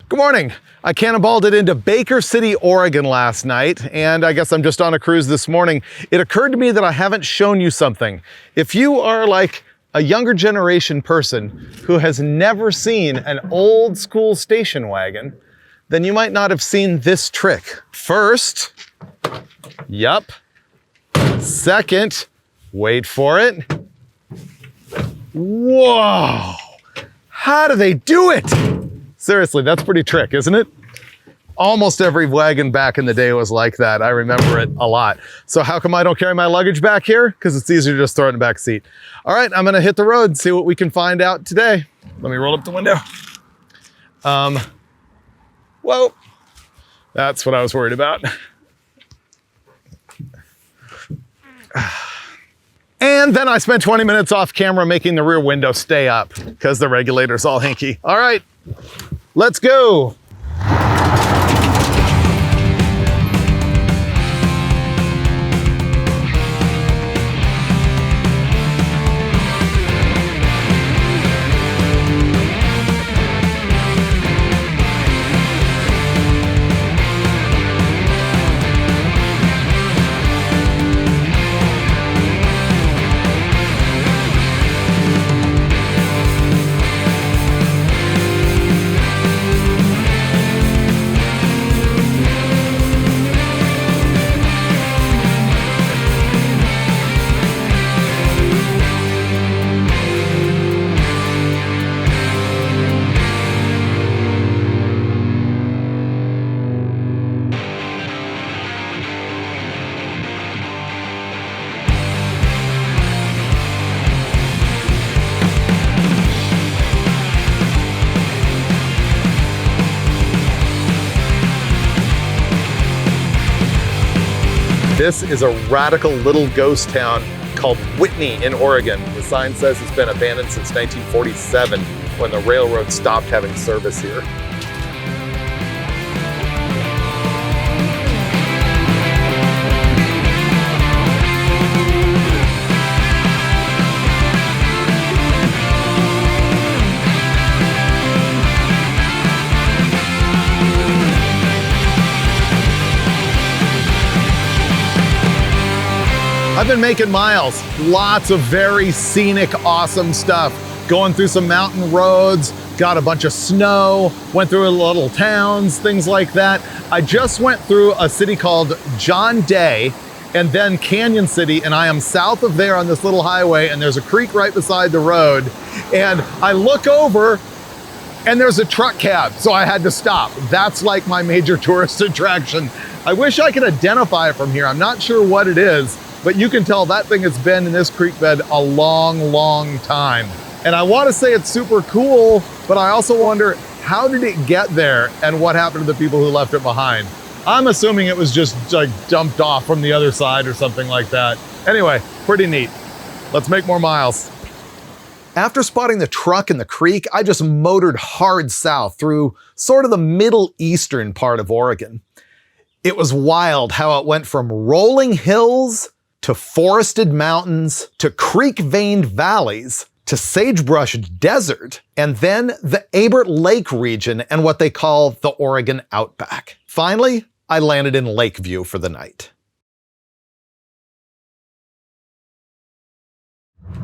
Good morning. I cannonballed it into Baker City, Oregon last night, and I guess I'm just on a cruise this morning. It occurred to me that I haven't shown you something. If you are like a younger generation person who has never seen an old school station wagon, then you might not have seen this trick. First, yup. Second, wait for it. Whoa! How do they do it? Seriously, that's pretty trick, isn't it? Almost every wagon back in the day was like that. I remember it a lot. So how come I don't carry my luggage back here? Because it's easier to just throw it in the back seat. All right, I'm gonna hit the road and see what we can find out today. Let me roll up the window. Whoa, that's what I was worried about. And then I spent 20 minutes off camera making the rear window stay up because the regulator's all hinky. All right, let's go. This is a radical little ghost town called Whitney in Oregon. The sign says it's been abandoned since 1947 when the railroad stopped having service here. I've been making miles, lots of very scenic, awesome stuff. Going through some mountain roads, got a bunch of snow, went through little towns, things like that. I just went through a city called John Day and then Canyon City, and I am south of there on this little highway, and there's a creek right beside the road. And I look over and there's a truck cab, so I had to stop. That's like my major tourist attraction. I wish I could identify it from here. I'm not sure what it is, but you can tell that thing has been in this creek bed a long, long time. And I want to say it's super cool, but I also wonder, how did it get there and what happened to the people who left it behind? I'm assuming it was just like dumped off from the other side or something like that. Anyway, pretty neat. Let's make more miles. After spotting the truck in the creek, I just motored hard south through sort of the middle eastern part of Oregon. It was wild how it went from rolling hills to forested mountains, to creek-veined valleys, to sagebrush desert, and then the Abert Lake region and what they call the Oregon Outback. Finally, I landed in Lakeview for the night.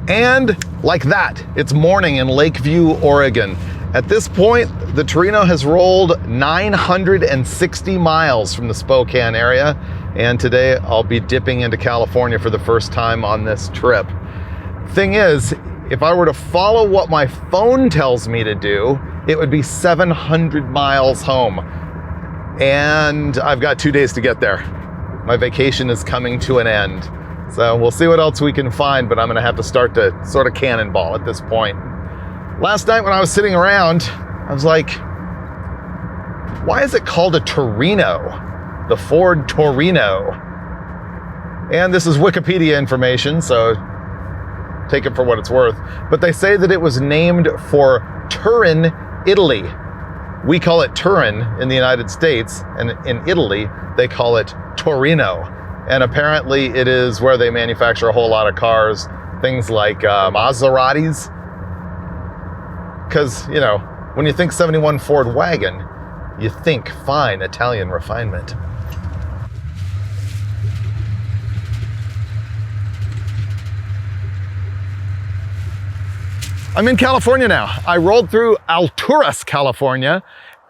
And like that, it's morning in Lakeview, Oregon. At this point, the Torino has rolled 960 miles from the Spokane area, and today I'll be dipping into California for the first time on this trip. Thing is, if I were to follow what my phone tells me to do, it would be 700 miles home. And I've got 2 days to get there. My vacation is coming to an end. So we'll see what else we can find, but I'm gonna have to start to sort of cannonball at this point. Last night when I was sitting around, I was like, why is it called a Torino? The Ford Torino. And this is Wikipedia information, so take it for what it's worth. But they say that it was named for Turin, Italy. We call it Turin in the United States, and in Italy, they call it Torino. And apparently it is where they manufacture a whole lot of cars, things like Maseratis. Because, you know, when you think 71 Ford Wagon, you think fine Italian refinement. I'm in California now. I rolled through Alturas, California,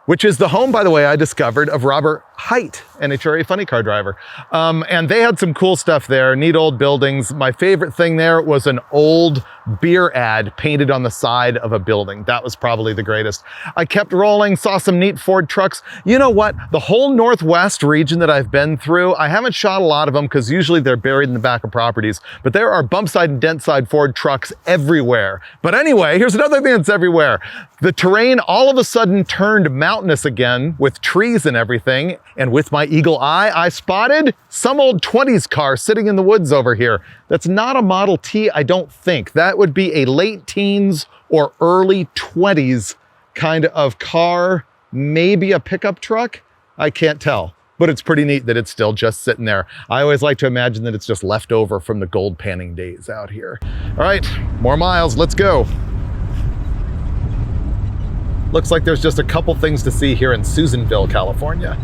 which is the home, by the way, I discovered of Robert Hite, NHRA funny car driver. And they had some cool stuff there, neat old buildings. My favorite thing there was an old beer ad painted on the side of a building. That was probably the greatest. I kept rolling, saw some neat Ford trucks. You know what? The whole Northwest region that I've been through, I haven't shot a lot of them because usually they're buried in the back of properties, but there are bump side and dent side Ford trucks everywhere. But anyway, here's another thing that's everywhere. The terrain all of a sudden turned mountainous again with trees and everything. And with my eagle eye, I spotted some old 20s car sitting in the woods over here. That's not a Model T, I don't think. That would be a late teens or early 20s kind of car, maybe a pickup truck. I can't tell, but it's pretty neat that it's still just sitting there. I always like to imagine that it's just left over from the gold panning days out here. All right, more miles, let's go. Looks like there's just a couple things to see here in Susanville, California.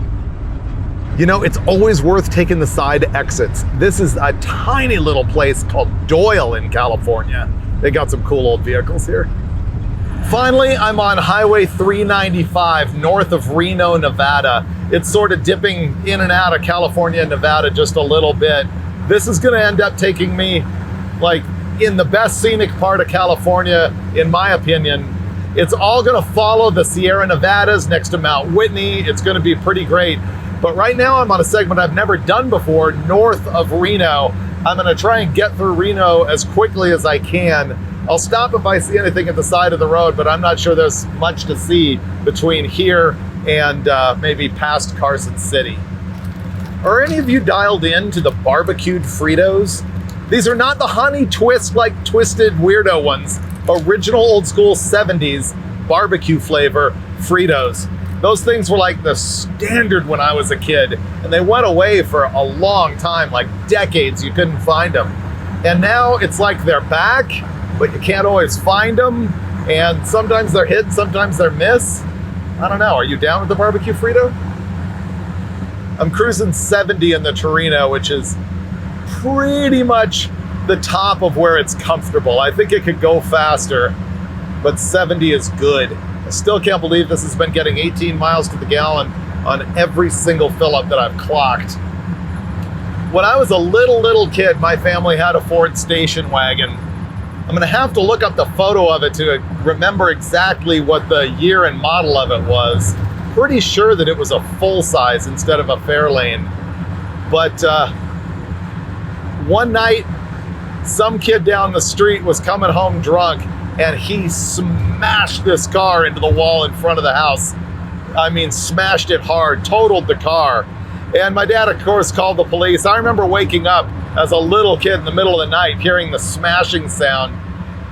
You know, it's always worth taking the side exits. This is a tiny little place called Doyle in California. They got some cool old vehicles here. Finally, I'm on Highway 395 north of Reno, Nevada. It's sort of dipping in and out of California and Nevada just a little bit. This is gonna end up taking me like in the best scenic part of California, in my opinion. It's all gonna follow the Sierra Nevadas next to Mount Whitney. It's gonna be pretty great. But right now I'm on a segment I've never done before, north of Reno. I'm gonna try and get through Reno as quickly as I can. I'll stop if I see anything at the side of the road, but I'm not sure there's much to see between here and maybe past Carson City. Are any of you dialed in to the barbecued Fritos? These are not the honey twist, like twisted weirdo ones. Original old school 70s barbecue flavor Fritos. Those things were like the standard when I was a kid, and they went away for a long time, like decades. You couldn't find them. And now it's like they're back, but you can't always find them. And sometimes they're hit, sometimes they're miss. I don't know, are you down with the barbecue Frito? I'm cruising 70 in the Torino, which is pretty much the top of where it's comfortable. I think it could go faster, but 70 is good. I still can't believe this has been getting 18 miles to the gallon on every single fill-up that I've clocked. When I was a little kid, my family had a Ford station wagon. I'm gonna have to look up the photo of it to remember exactly what the year and model of it was. Pretty sure that it was a full size instead of a Fairlane. But one night, some kid down the street was coming home drunk, and he smashed this car into the wall in front of the house. I mean, smashed it hard, totaled the car. And my dad, of course, called the police. I remember waking up as a little kid in the middle of the night, hearing the smashing sound.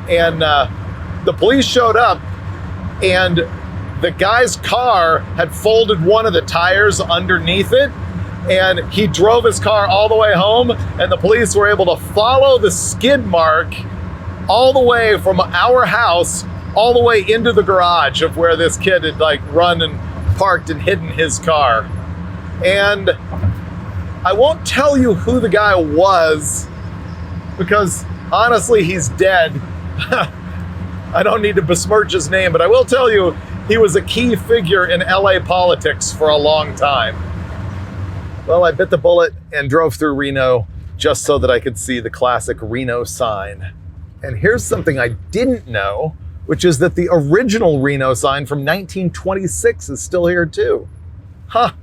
And the police showed up, and the guy's car had folded one of the tires underneath it, and he drove his car all the way home, and the police were able to follow the skid mark all the way from our house all the way into the garage of where this kid had like run and parked and hidden his car. And I won't tell you who the guy was because honestly he's dead. I don't need to besmirch his name, but I will tell you, he was a key figure in LA politics for a long time. Well, I bit the bullet and drove through Reno just so that I could see the classic Reno sign. And here's something I didn't know, which is that the original Reno sign from 1926 is still here too. Huh,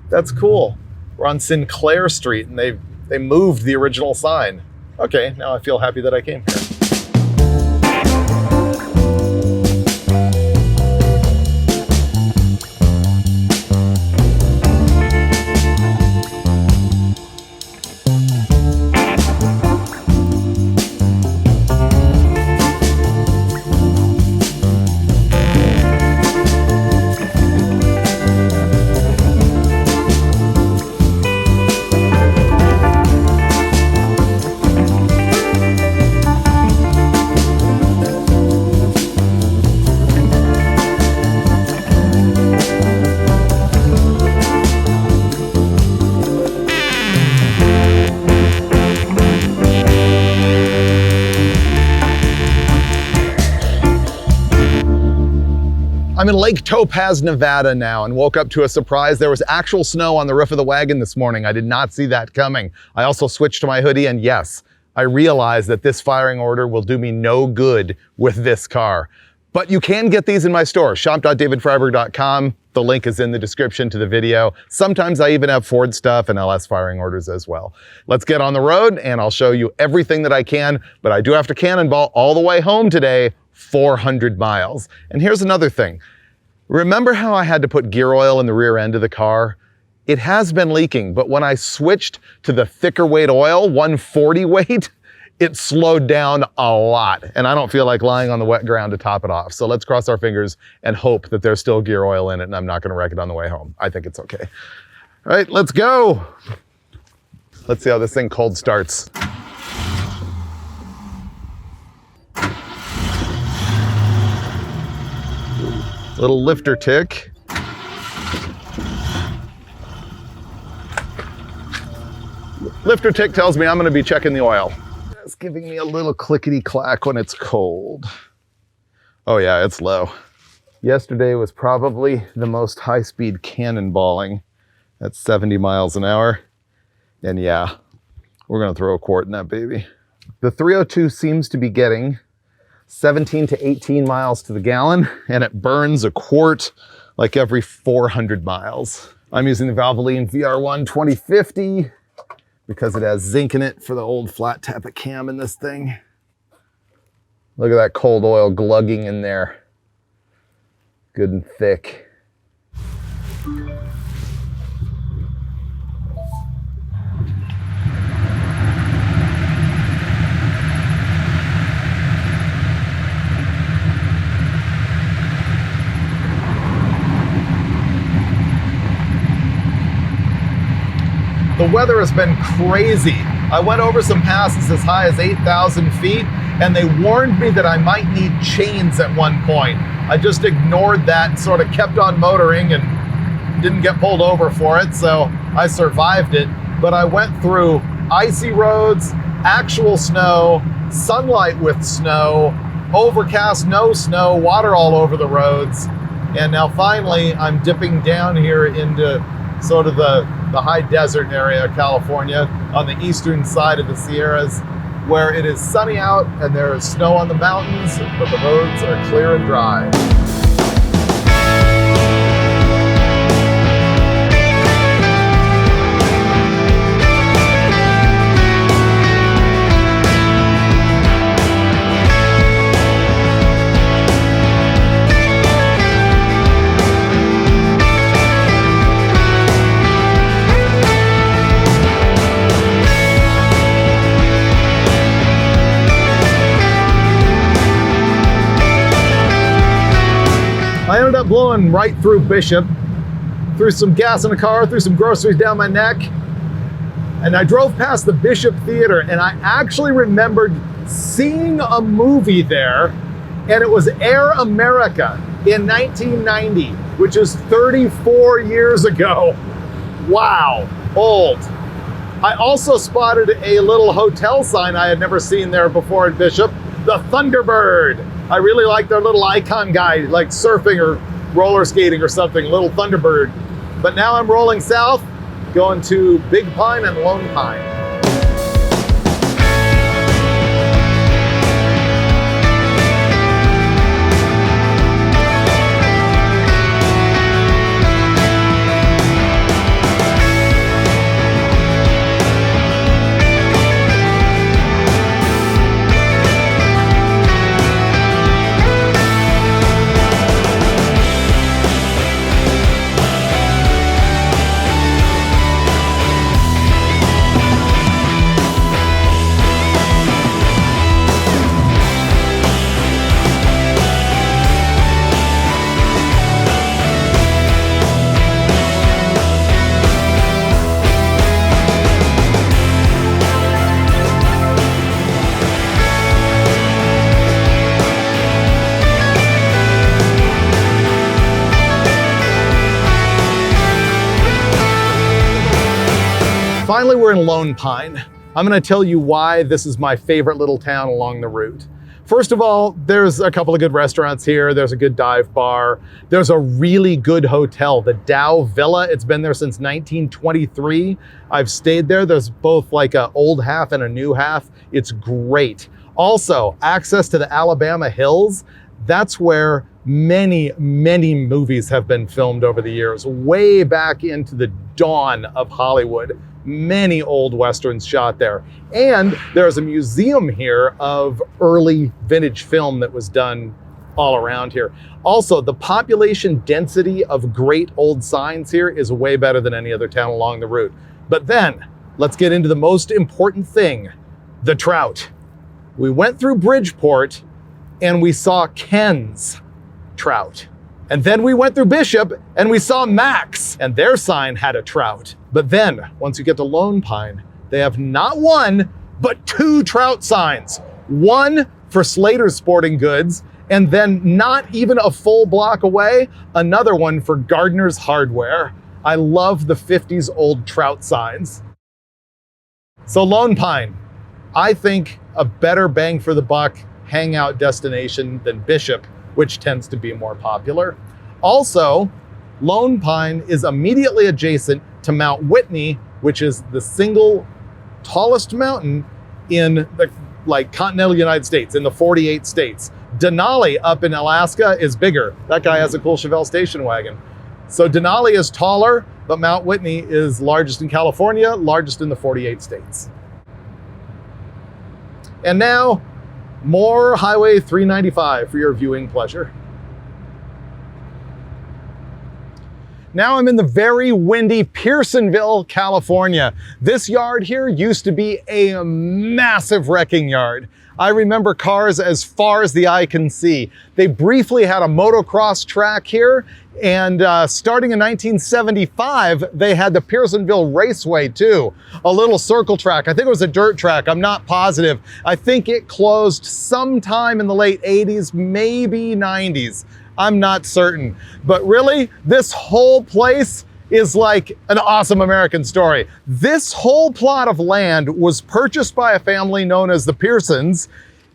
that's cool. We're on Sinclair Street and they moved the original sign. Okay, now I feel happy that I came here. I'm in Lake Topaz, Nevada now, and woke up to a surprise. There was actual snow on the roof of the wagon this morning. I did not see that coming. I also switched to my hoodie, and yes, I realize that this firing order will do me no good with this car. But you can get these in my store, shop.davidfreiburger.com. The link is in the description to the video. Sometimes I even have Ford stuff and LS firing orders as well. Let's get on the road, and I'll show you everything that I can, but I do have to cannonball all the way home today, 400 miles. And here's another thing. Remember how I had to put gear oil in the rear end of the car? It has been leaking, but when I switched to the thicker weight oil, 140 weight, it slowed down a lot. And I don't feel like lying on the wet ground to top it off. So let's cross our fingers and hope that there's still gear oil in it and I'm not gonna wreck it on the way home. I think it's okay. All right, let's go. Let's see how this thing cold starts. Little lifter tick. Lifter tick tells me I'm gonna be checking the oil. It's giving me a little clickety clack when it's cold. Oh yeah, it's low. Yesterday was probably the most high-speed cannonballing at 70 miles an hour. And yeah, we're gonna throw a quart in that baby. The 302 seems to be getting 17 to 18 miles to the gallon, and it burns a quart like every 400 miles. I'm using the Valvoline VR1 2050 because it has zinc in it for the old flat tappet cam in this thing. Look at that cold oil glugging in there. Good and thick. The weather has been crazy. I went over some passes as high as 8,000 feet, and they warned me that I might need chains at one point. I just ignored that and sort of kept on motoring and didn't get pulled over for it, so I survived it. But I went through icy roads, actual snow, sunlight with snow, overcast, no snow, water all over the roads. And now finally, I'm dipping down here into sort of the high desert area of California on the eastern side of the Sierras, where it is sunny out and there is snow on the mountains, but the roads are clear and dry. I ended up blowing right through Bishop, threw some gas in the car, threw some groceries down my neck, and I drove past the Bishop Theater, and I actually remembered seeing a movie there, and it was Air America in 1990, which is 34 years ago. Wow, old. I also spotted a little hotel sign I had never seen there before in Bishop, the the Thunderbird. I really like their little icon guy, like surfing or roller skating or something, little Thunderbird. But now I'm rolling south, going to Big Pine and Lone Pine. Finally, we're in Lone Pine. I'm gonna tell you why this is my favorite little town along the route. First of all, there's a couple of good restaurants here. There's a good dive bar. There's a really good hotel, the Dow Villa. It's been there since 1923. I've stayed there. There's both like an old half and a new half. It's great. Also, access to the Alabama Hills. That's where many, many movies have been filmed over the years, way back into the dawn of Hollywood. Many old Westerns shot there. And there's a museum here of early vintage film that was done all around here. Also, the population density of great old signs here is way better than any other town along the route. But then, let's get into the most important thing, the trout. We went through Bridgeport and we saw Ken's trout. And then we went through Bishop and we saw Max, and their sign had a trout. But then, once you get to Lone Pine, they have not one, but two trout signs. One for Slater's Sporting Goods, and then not even a full block away, another one for Gardner's Hardware. I love the 50s old trout signs. So Lone Pine, I think a better bang for the buck hangout destination than Bishop, which tends to be more popular. Also, Lone Pine is immediately adjacent to Mount Whitney, which is the single tallest mountain in the continental United States, in the 48 states. Denali up in Alaska is bigger. That guy has a cool Chevelle station wagon. So Denali is taller, but Mount Whitney is largest in California, largest in the 48 states. And now, more Highway 395 for your viewing pleasure. Now I'm in the very windy Pearsonville, California. This yard here used to be a massive wrecking yard. I remember cars as far as the eye can see. They briefly had a motocross track here, and starting in 1975, they had the Pearsonville Raceway too, a little circle track. I think it was a dirt track, I'm not positive. I think it closed sometime in the late 80s, maybe 90s. I'm not certain. But really, this whole place is like an awesome American story. This whole plot of land was purchased by a family known as the Pearsons,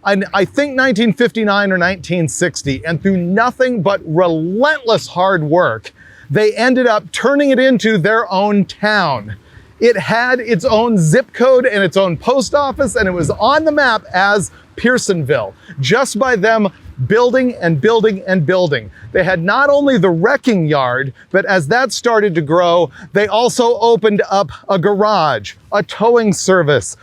I think 1959 or 1960, and through nothing but relentless hard work, they ended up turning it into their own town. It had its own zip code and its own post office, and it was on the map as Pearsonville, just by them building and building and building. They had not only the wrecking yard, but as that started to grow, they also opened up a garage, a towing service,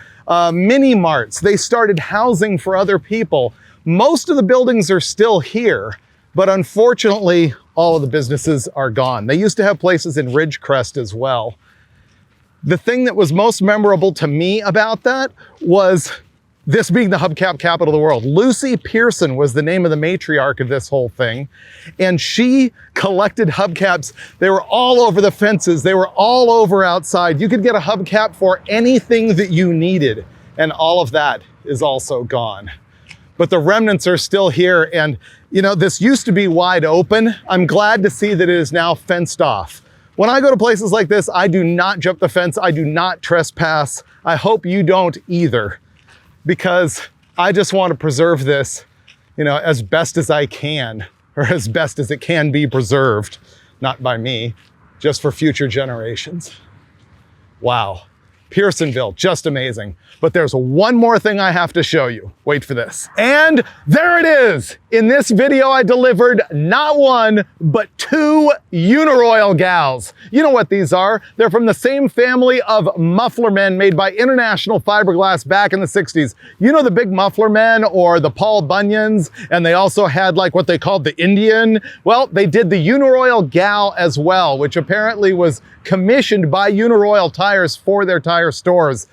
mini marts. They started housing for other people. Most of the buildings are still here, but unfortunately, all of the businesses are gone. They used to have places in Ridgecrest as well. The thing that was most memorable to me about that was this being the hubcap capital of the world. Lucy Pearson was the name of the matriarch of this whole thing. And she collected hubcaps. They were all over the fences. They were all over outside. You could get a hubcap for anything that you needed. And all of that is also gone. But the remnants are still here. And you know, this used to be wide open. I'm glad to see that it is now fenced off. When I go to places like this, I do not jump the fence. I do not trespass. I hope you don't either, because I just want to preserve this, you know, as best as I can, or as best as it can be preserved, not by me, just for future generations. Wow. Pearsonville, just amazing. But there's one more thing I have to show you. Wait for this. And there it is. In this video, I delivered not one, but 2 Uniroyal gals. You know what these are? They're from the same family of muffler men made by International Fiberglass back in the 60s. You know the big muffler men or the Paul Bunyans, and they also had like what they called the Indian. Well, they did the Uniroyal gal as well, which apparently was commissioned by Uniroyal Tires for their tire stores.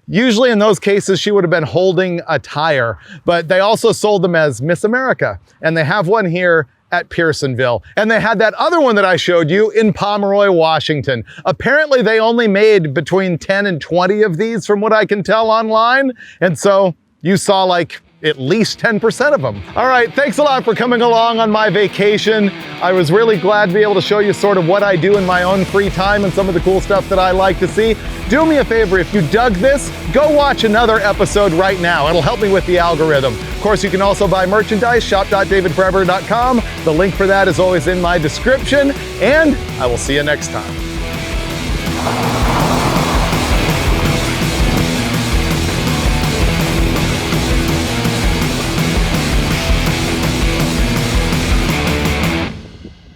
Usually in those cases, she would have been holding a tire, but they also sold them as Miss America. And they have one here at Pearsonville. And they had that other one that I showed you in Pomeroy, Washington. Apparently they only made between 10 and 20 of these from what I can tell online. And so you saw like at least 10% of them. All right, thanks a lot for coming along on my vacation. I was really glad to be able to show you sort of what I do in my own free time and some of the cool stuff that I like to see. Do me a favor, if you dug this, go watch another episode right now. It'll help me with the algorithm. Of course, you can also buy merchandise, shop.davidfreiburger.com. The link for that is always in my description, and I will see you next time.